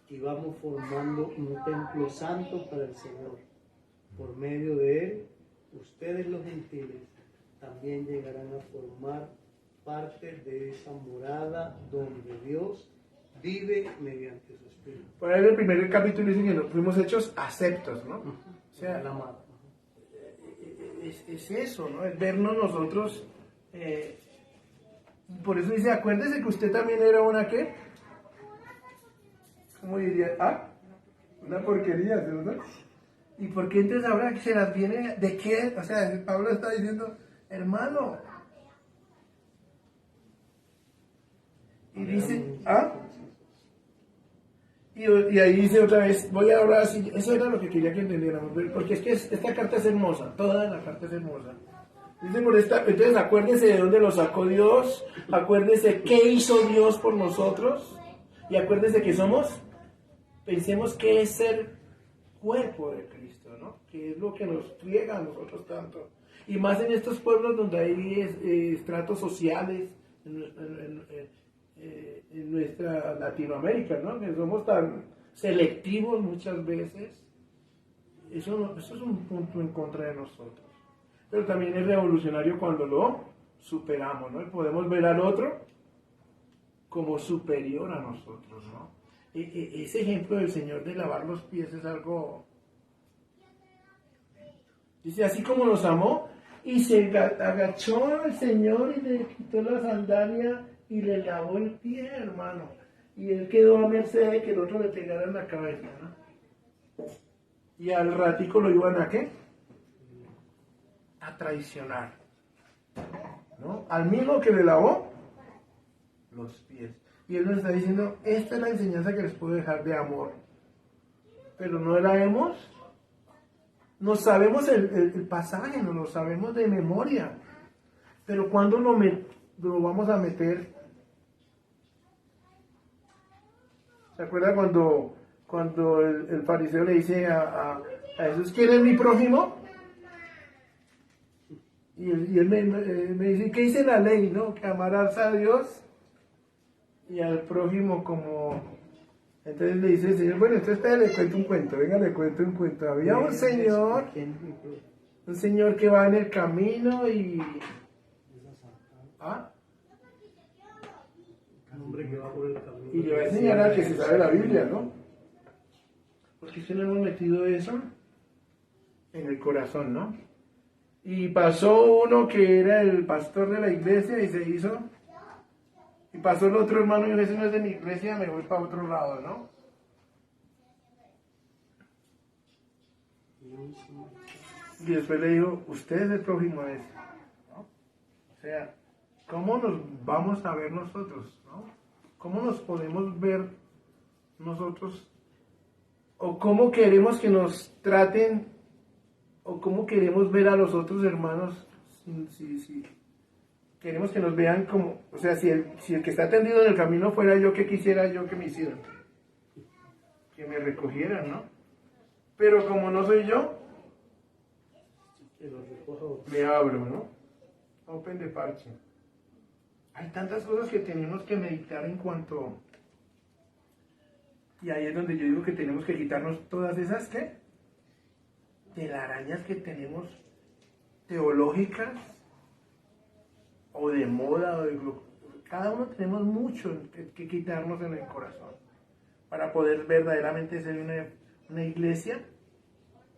y vamos formando un templo santo para el Señor. Por medio de Él, ustedes los gentiles también llegarán a formar parte de esa morada donde Dios vive mediante su Espíritu. Por ahí en el primer capítulo dice que nos fuimos hechos aceptos, ¿no? O sea, el amado. Es eso, ¿no? Es vernos nosotros. Por eso dice, acuérdese que usted también era una, ¿qué? ¿Cómo diría? Ah, una porquería, ¿verdad? ¿Y por qué entonces ahora se las viene? ¿De qué? O sea, Pablo está diciendo, hermano. Y dice, ¿ah? Y ahí dice otra vez, voy a hablar así, eso era lo que quería que entendiéramos, porque es que esta carta es hermosa, toda la carta es hermosa. Dice por esta, entonces acuérdese de dónde lo sacó Dios, acuérdese qué hizo Dios por nosotros, y acuérdese que pensemos qué es ser cuerpo de Cristo, ¿no? Que es lo que nos friega a nosotros tanto. Y más en estos pueblos donde hay estratos sociales, en nuestra Latinoamérica, ¿no? Que somos tan selectivos muchas veces. Eso es un punto en contra de nosotros. Pero también es revolucionario cuando lo superamos, ¿no? Y podemos ver al otro como superior a nosotros, ¿no? Ese ejemplo del Señor de lavar los pies es algo... Dice, así como nos amó, y se agachó al Señor y le quitó la sandalia y le lavó el pie, hermano. Y él quedó a merced de que el otro le pegara en la cabeza, ¿no? Y al ratico lo iban a ¿qué? A traicionar, ¿no? Al mismo que le lavó los pies. Y él nos está diciendo, esta es la enseñanza que les puedo dejar de amor. Pero no la hemos, no sabemos el pasaje, no lo sabemos de memoria. Pero cuando lo vamos a meter. ¿Se acuerda cuando el fariseo le dice a Jesús, ¿quién es mi prójimo? Y él me dice, ¿qué dice la ley? ¿No? Que amarás a Dios y al prójimo como... Entonces le dice el Señor, bueno, entonces le cuento un cuento, venga, le cuento un cuento. Había un señor que va en el camino y... ¿Ah? Hombre que va por el camino. Y le va a enseñar a que se sabe la Biblia, ¿no? Porque si no hemos metido eso en el corazón, ¿no? Y pasó uno que era el pastor de la iglesia y se hizo. Y pasó el otro hermano y dijo, ese no es de mi iglesia, me voy para otro lado, ¿no? Y después le dijo, usted es el prójimo de ese, ¿no? O sea, ¿cómo nos vamos a ver nosotros, no? ¿Cómo nos podemos ver nosotros? ¿O cómo queremos que nos traten? ¿O cómo queremos ver a los otros hermanos? Si queremos que nos vean como... O sea, si el que está tendido en el camino fuera yo, ¿qué quisiera yo que me hicieran? Que me recogieran, ¿no? Pero como no soy yo, me abro, ¿no? Open de parche. Hay tantas cosas que tenemos que meditar en cuanto... Y ahí es donde yo digo que tenemos que quitarnos todas esas, ¿qué? Telarañas que tenemos teológicas o de moda o de grupo. Cada uno tenemos mucho que quitarnos en el corazón para poder verdaderamente ser una iglesia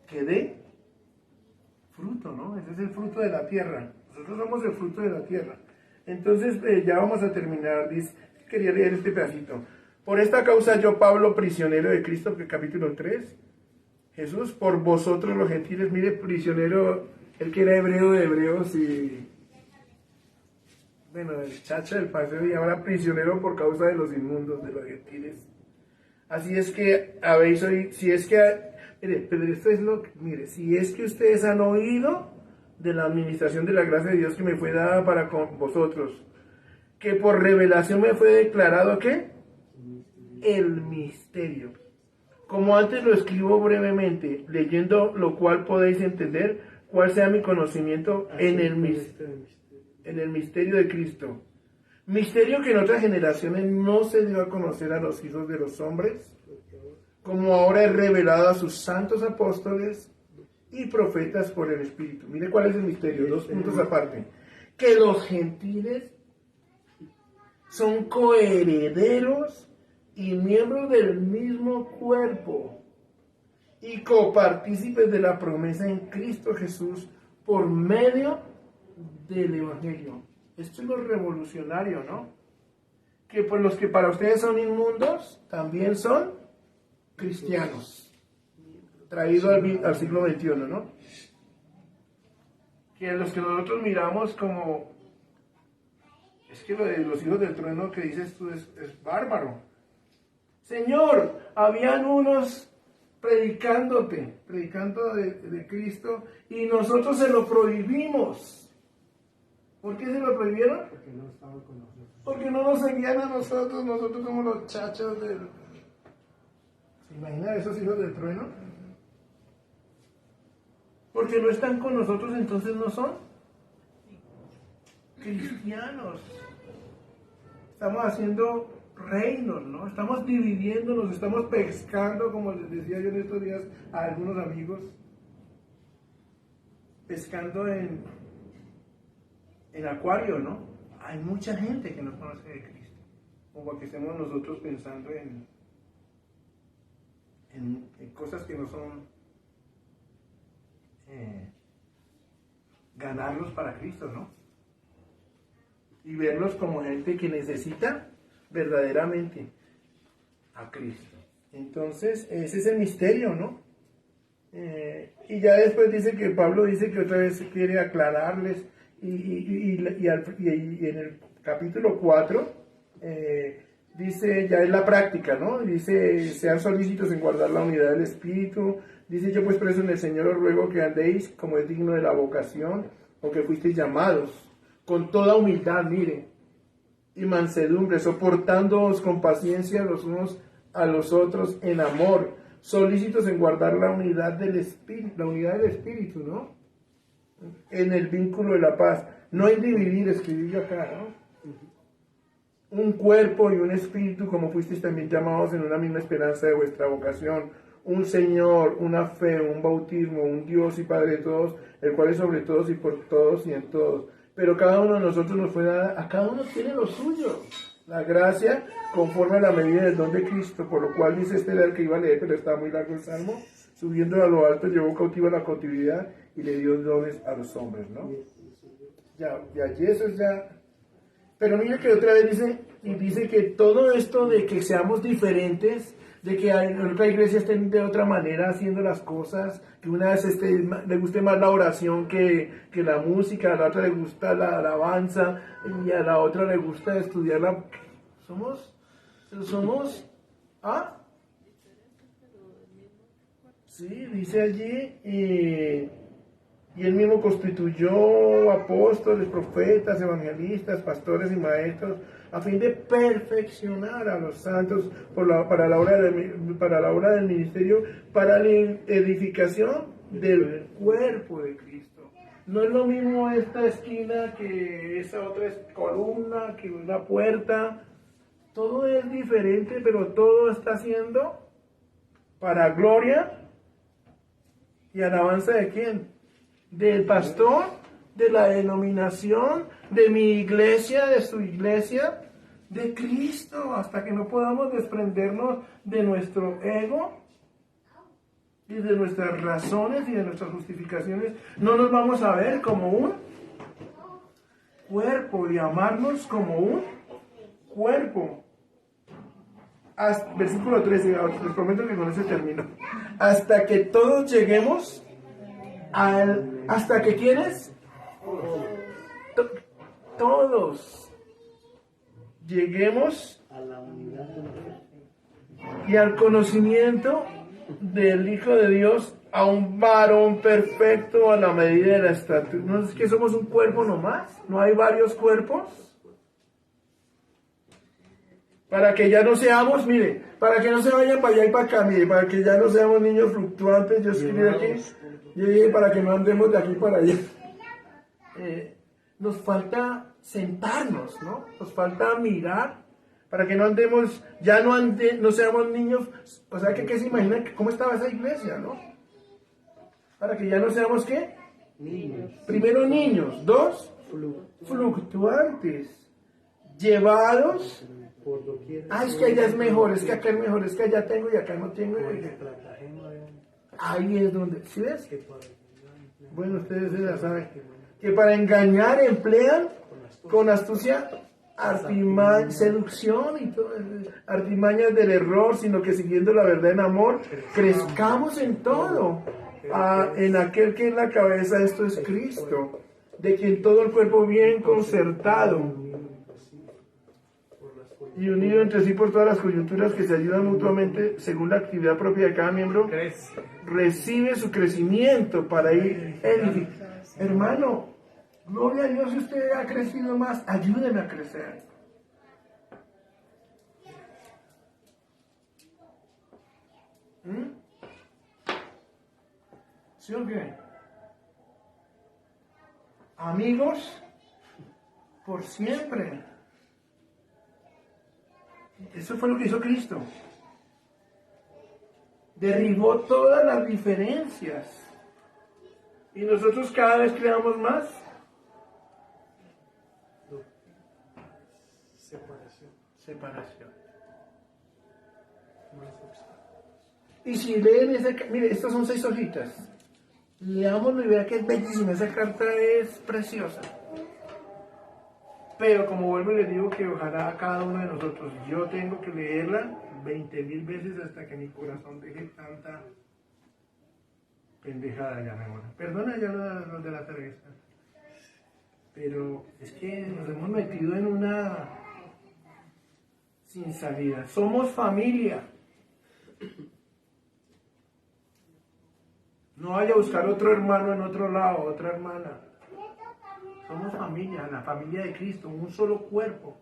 que dé fruto, ¿no? Ese es el fruto de la tierra. Nosotros somos el fruto de la tierra. Entonces, ya vamos a terminar. Quería leer este pedacito. Por esta causa yo, Pablo, prisionero de Cristo, capítulo 3. Jesús, por vosotros los gentiles, mire, prisionero, el que era hebreo de hebreos y... Bueno, el chacha del paseo y ahora prisionero por causa de los inmundos, de los gentiles. Así es que habéis oído, si es que... Mire, pero esto es lo que... Mire, si es que ustedes han oído de la administración de la gracia de Dios que me fue dada para con vosotros, que por revelación me fue declarado, ¿qué? El misterio. Como antes lo escribo brevemente, leyendo lo cual podéis entender cuál sea mi conocimiento en el misterio de Cristo. Misterio que en otras generaciones no se dio a conocer a los hijos de los hombres, como ahora es revelado a sus santos apóstoles y profetas por el Espíritu. Mire cuál es el misterio, 2 puntos aparte. Que los gentiles son coherederos y miembros del mismo cuerpo y copartícipes de la promesa en Cristo Jesús por medio del Evangelio. Esto es lo revolucionario, ¿no? Que por los que para ustedes son inmundos, también son cristianos. Traído al siglo XXI, ¿no? Que los que nosotros miramos como... Es que lo de los hijos del trueno que dices tú es bárbaro. Señor, habían unos predicando de Cristo, y nosotros se lo prohibimos. ¿Por qué se lo prohibieron? Porque no estaban con nosotros. Porque no nos seguían a nosotros somos los chachos del... ¿Se imaginan esos hijos del trueno? Porque no están con nosotros, entonces no son cristianos. Estamos haciendo reinos, ¿no? Estamos dividiéndonos, estamos pescando, como les decía yo en estos días a algunos amigos, pescando en acuario, ¿no? Hay mucha gente que no conoce de Cristo, como que estemos nosotros pensando en cosas que no son ganarlos para Cristo, ¿no? Y verlos como gente que necesita verdaderamente a Cristo. Entonces, ese es el misterio, ¿no? Y ya después dice que Pablo dice que otra vez quiere aclararles, y en el capítulo 4 dice, ya es la práctica, ¿no? Dice, sean solícitos en guardar la unidad del Espíritu. Dice, yo pues preso en el Señor os ruego que andéis como es digno de la vocación, o que fuisteis llamados, con toda humildad, mire, y mansedumbre, soportándoos con paciencia los unos a los otros en amor, solícitos en guardar la unidad del Espíritu, ¿no? En el vínculo de la paz. No hay dividir, escribí yo acá, ¿no? Un cuerpo y un espíritu, como fuisteis también llamados en una misma esperanza de vuestra vocación. Un Señor, una fe, un bautismo, un Dios y Padre de todos, el cual es sobre todos y por todos y en todos. Pero cada uno de nosotros nos fue dada, a cada uno tiene lo suyo, la gracia conforme a la medida del don de Cristo, por lo cual dice este era el que iba a leer, pero estaba muy largo el salmo, subiendo a lo alto llevó cautiva la cautividad y le dio dones a los hombres, ¿no? Ya, y eso es ya. Pero mira que otra vez dice que todo esto de que seamos diferentes, de que en otra iglesia estén de otra manera haciendo las cosas, que una vez le guste más la oración que la música, a la otra le gusta la alabanza, y a la otra le gusta estudiar la... Somos, ¿ah? Sí, dice allí, y él mismo constituyó apóstoles, profetas, evangelistas, pastores y maestros, a fin de perfeccionar a los santos para la obra del ministerio, para la edificación del cuerpo de Cristo. No es lo mismo esta esquina que esa otra columna, que una puerta. Todo es diferente, pero todo está siendo para gloria y alabanza de ¿quién? Del pastor, de la denominación, de mi iglesia, de su iglesia, de Cristo, hasta que no podamos desprendernos de nuestro ego y de nuestras razones y de nuestras justificaciones. No nos vamos a ver como un cuerpo y amarnos como un cuerpo. Versículo 13, les prometo que con ese termino. Hasta que todos lleguemos ¿hasta que quiénes? Todos lleguemos A la unidad de la fe. y al conocimiento del Hijo de Dios, a un varón perfecto a la medida de la estatura. ¿No es que somos un cuerpo nomás? ¿No hay varios cuerpos? Para que ya no seamos, mire, para que no se vayan para allá y para acá, mire, para que ya no seamos niños fluctuantes, yo escribí aquí, yo dije para que no andemos de aquí para allá. Nos falta sentarnos, ¿no? Nos falta mirar, para que no andemos, ya no seamos niños, o sea, que ¿qué se imaginan? ¿Cómo estaba esa iglesia, no? Para que ya no seamos, ¿qué? Niños. Primero niños, dos, fluctuantes, llevados. Por doquier. Ah, es que allá es mejor, es que acá es mejor, es que allá tengo y acá no tengo. Ahí es donde, ¿sí ves? Bueno, ustedes ya saben que para engañar emplean con astucia seducción y todo, artimañas del error, sino que siguiendo la verdad en amor, crezcamos en todo, en aquel que es la cabeza, esto es Cristo, de quien todo el cuerpo bien concertado y unido entre sí por todas las coyunturas que se ayudan mutuamente según la actividad propia de cada miembro, recibe su crecimiento para ir edificando. Hermano, gloria a Dios si usted ha crecido más, ayúdeme a crecer. ¿Sí o qué? Amigos, por siempre. Eso fue lo que hizo Cristo. Derribó todas las diferencias. Y nosotros cada vez creamos más. Separación. Y si leen esa, mire, estas son 6 hojitas. Leámoslo y vea que es bellísima. Esa carta es preciosa. Pero como vuelvo y les digo que ojalá cada uno de nosotros, yo tengo que leerla 20.000 veces hasta que mi corazón deje tanta pendejada ya, mi amor. Perdona ya los de la cerveza. Pero es que nos hemos metido en una sin salida. Somos familia. No vaya a buscar otro hermano en otro lado, otra hermana. Somos familia, la familia de Cristo, un solo cuerpo.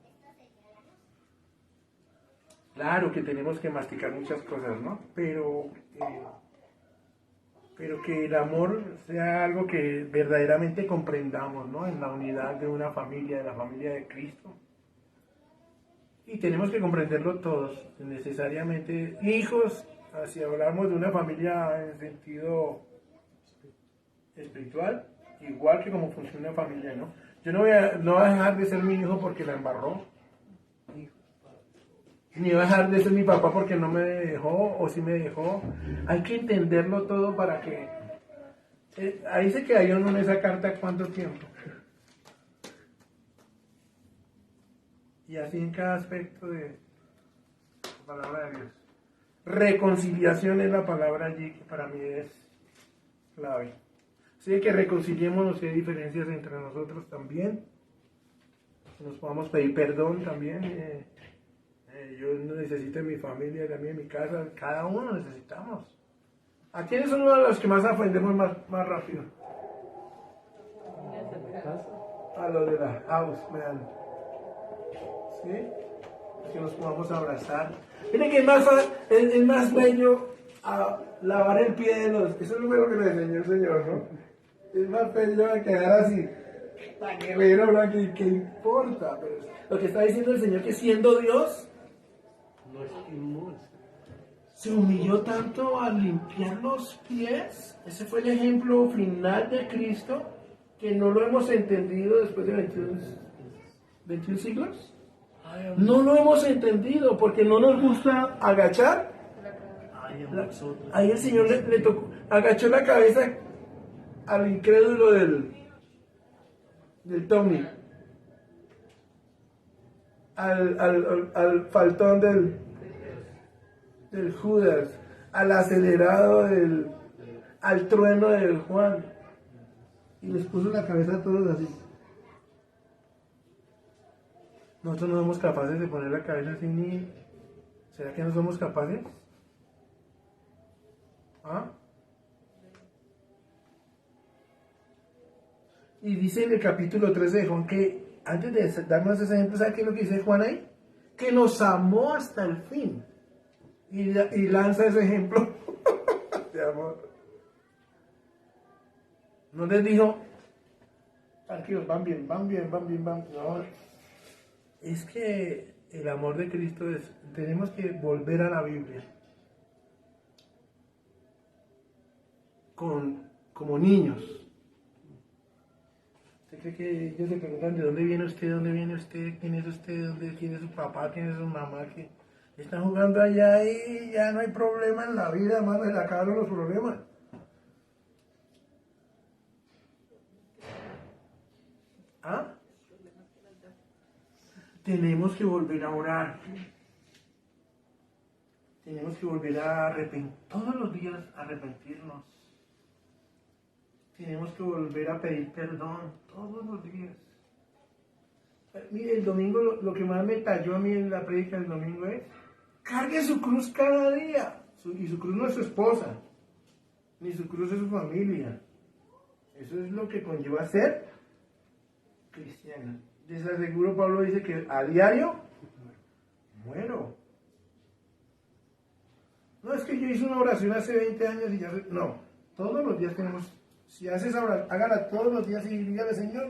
Claro que tenemos que masticar muchas cosas, ¿no? Pero que el amor sea algo que verdaderamente comprendamos, ¿no? En la unidad de una familia, de la familia de Cristo. Y tenemos que comprenderlo todos, necesariamente. Hijos, si hablamos de una familia en sentido espiritual, igual que como funciona una familia, ¿no? Yo no voy a dejar de ser mi hijo porque la embarró. Ni voy a dejar de ser mi papá porque no me dejó o si me dejó. Hay que entenderlo todo para que... ahí se quedó uno en esa carta cuánto tiempo. Y así en cada aspecto de la palabra de Dios. Reconciliación es la palabra allí que para mí es clave. Así que reconciliémonos si hay diferencias entre nosotros también. Nos podamos pedir perdón también. Yo necesito en mi familia, también en mi casa. Cada uno necesitamos. ¿A quiénes son uno de los que más ofendemos más rápido? A los de la house, vean. ¿Sí? Que nos podamos abrazar. Miren que es más bello lavar el pie de los... Eso es lo que me enseñó el Señor, ¿no? Es más bello quedar así, tan guerrero, ¿no? ¿Qué importa? Pero lo que está diciendo el Señor, que siendo Dios, se humilló tanto al limpiar los pies. Ese fue el ejemplo final de Cristo, que no lo hemos entendido después de 21 siglos. No lo hemos entendido porque no nos gusta agachar. Ahí el Señor le tocó, agachó la cabeza al incrédulo del Tommy, al faltón del Judas, al acelerado al trueno del Juan, y les puso la cabeza a todos así. Nosotros no somos capaces de poner la cabeza así ni... ¿Será que no somos capaces? ¿Ah? Y dice en el capítulo 13 de Juan que, antes de darnos ese ejemplo, ¿sabe qué es lo que dice Juan ahí? que nos amó hasta el fin. Y lanza ese ejemplo de amor. No les dijo, tranquilos, van bien. No, es que el amor de Cristo es, tenemos que volver a la Biblia. Como niños. ¿Usted cree que ellos se preguntan de dónde viene usted, quién es usted, quién es su papá, quién es su mamá? Que están jugando allá y ya no hay problema en la vida, hermano, se le acabaron los problemas. ¿Ah? Tenemos que volver a orar. Tenemos que volver a arrepentir, todos los días arrepentirnos. Tenemos que volver a pedir perdón todos los días. Mire, el domingo lo que más me talló a mí en la prédica del domingo es: cargue su cruz cada día. Y su cruz no es su esposa, ni su cruz es su familia. Eso es lo que conlleva ser cristiano. Les aseguro, Pablo dice que a diario muero. No es que yo hice una oración hace 20 años y ya... No, todos los días tenemos... Si haces ahora, hágala todos los días y dígale: Señor,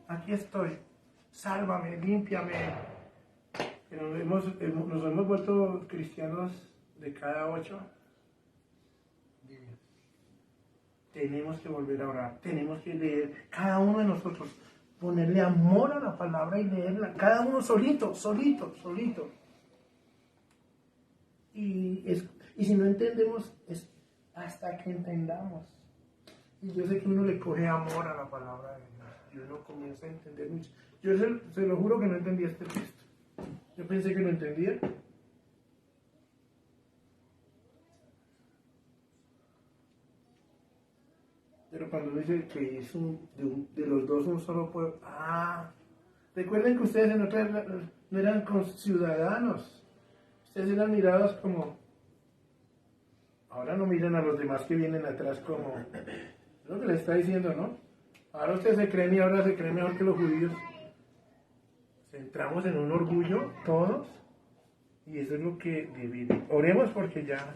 aquí estoy, sálvame, límpiame. Pero nos hemos vuelto cristianos de cada 8 días. Tenemos que volver a orar, tenemos que leer, cada uno de nosotros, ponerle amor a la palabra y leerla, cada uno solito. Y si no entendemos, es hasta que entendamos. Y yo sé que uno le coge amor a la palabra de Dios y uno comienza a entender mucho. Yo se lo juro que no entendía este texto. Yo pensé que lo entendía. Pero cuando dice que es de los dos un solo pueblo. Recuerden que ustedes no eran ciudadanos. Ustedes eran mirados como... Ahora no miran a los demás que vienen atrás como... Es lo que le está diciendo, ¿no? Ahora ustedes se creen y ahora se creen mejor que los judíos. Entramos en un orgullo, todos, y eso es lo que divide. Oremos porque ya...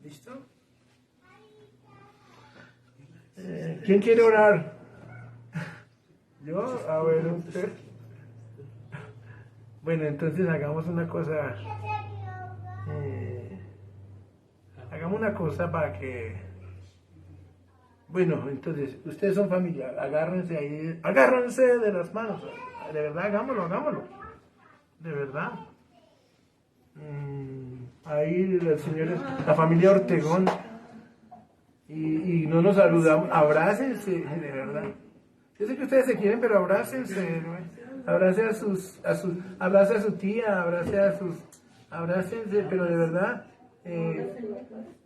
¿Listo? ¿Quién quiere orar? ¿Yo? A ver, usted. Bueno, entonces hagamos una cosa. Hagamos una cosa para que... Bueno, entonces, ustedes son familia, agárrense ahí, agárrense de las manos, de verdad, hagámoslo, de verdad. Ahí los señores, la familia Ortegón, y no nos saludamos, abrácense, de verdad. Yo sé que ustedes se quieren, pero abrácense, ¿no? Abrace abrace a su tía, abrácense, pero de verdad.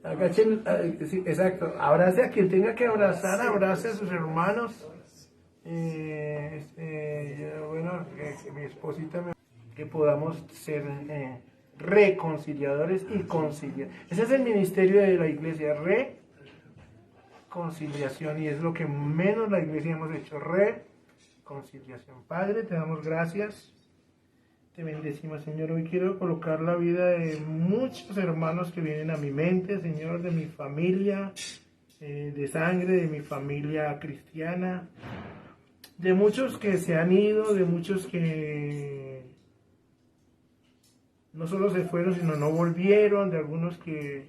Agachen, sí, exacto, abrace a quien tenga que abrazar, abrace a sus hermanos. Bueno, que mi esposita que podamos ser reconciliadores y conciliar. Ese es el ministerio de la iglesia, reconciliación, y es lo que menos la iglesia hemos hecho, reconciliación. Padre, te damos gracias. Te bendecimos, Señor. Hoy quiero colocar la vida de muchos hermanos que vienen a mi mente, Señor, de mi familia, de sangre, de mi familia cristiana, de muchos que se han ido, de muchos que no solo se fueron, sino no volvieron, de algunos que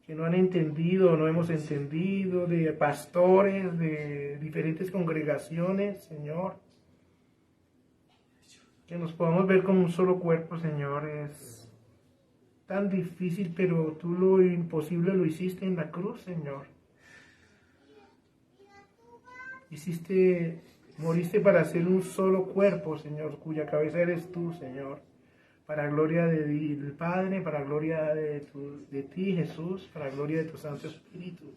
no han entendido, no hemos entendido, de pastores, de diferentes congregaciones, Señor. Que nos podamos ver como un solo cuerpo, Señor, es tan difícil, pero tú lo imposible lo hiciste en la cruz, Señor. Moriste para ser un solo cuerpo, Señor, cuya cabeza eres tú, Señor. Para gloria del Padre, para gloria de ti, Jesús, para gloria de tu Santo Espíritu.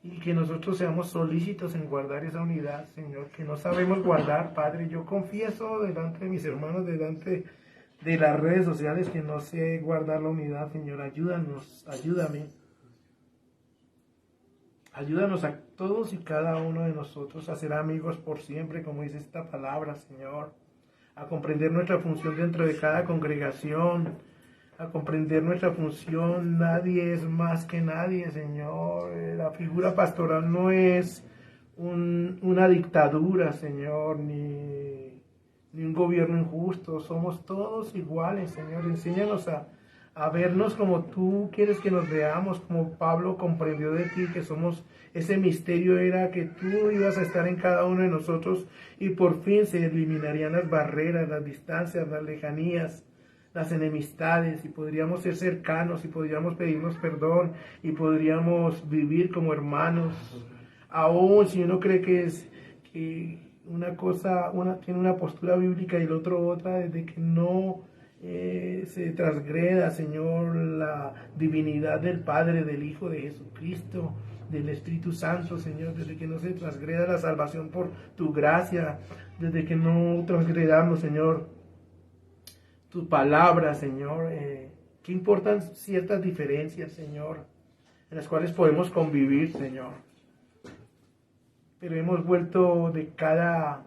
Y que nosotros seamos solícitos en guardar esa unidad, Señor, que no sabemos guardar, Padre. Yo confieso delante de mis hermanos, delante de las redes sociales, que no sé guardar la unidad, Señor. Ayúdame. Ayúdanos a todos y cada uno de nosotros a ser amigos por siempre, como dice esta palabra, Señor. a comprender nuestra función dentro de cada congregación, a comprender nuestra función. Nadie es más que nadie, Señor. La figura pastoral no es una dictadura, Señor, ni un gobierno injusto. Somos todos iguales, Señor. Enséñanos a vernos como tú quieres que nos veamos, como Pablo comprendió de ti, que somos, ese misterio era que tú ibas a estar en cada uno de nosotros y por fin se eliminarían las barreras, las distancias, las lejanías, las enemistades, y podríamos ser cercanos, y podríamos pedirnos perdón, y podríamos vivir como hermanos. Aún si uno cree que una cosa, tiene una postura bíblica y el otro otra, desde que no se transgreda, Señor, la divinidad del Padre, del Hijo, de Jesucristo, del Espíritu Santo, Señor, desde que no se transgreda la salvación por tu gracia, desde que no transgredamos, Señor, tu palabra, Señor, que importan ciertas diferencias, Señor, en las cuales podemos convivir, Señor, pero hemos vuelto de cada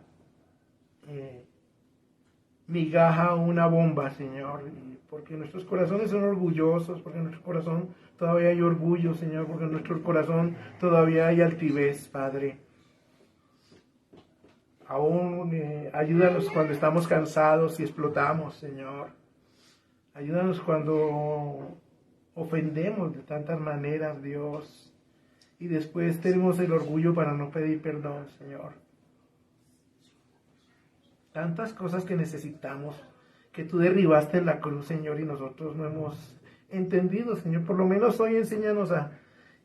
migaja una bomba, Señor, porque nuestros corazones son orgullosos, porque en nuestro corazón todavía hay orgullo, Señor, porque en nuestro corazón todavía hay altivez, Padre. Aún ayúdanos cuando estamos cansados y explotamos, Señor. Ayúdanos cuando ofendemos de tantas maneras, Dios, y después tenemos el orgullo para no pedir perdón, Señor. Tantas cosas que necesitamos, que tú derribaste en la cruz, Señor, y nosotros no hemos entendido, Señor. Por lo menos hoy enséñanos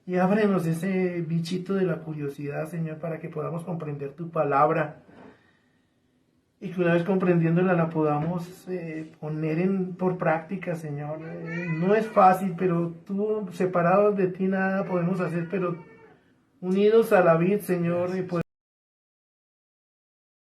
y ábrenos ese bichito de la curiosidad, Señor, para que podamos comprender tu palabra. Y que una vez comprendiéndola la podamos poner por práctica, Señor. No es fácil, pero tú, separados de ti, nada podemos hacer, pero unidos a la vid, Señor,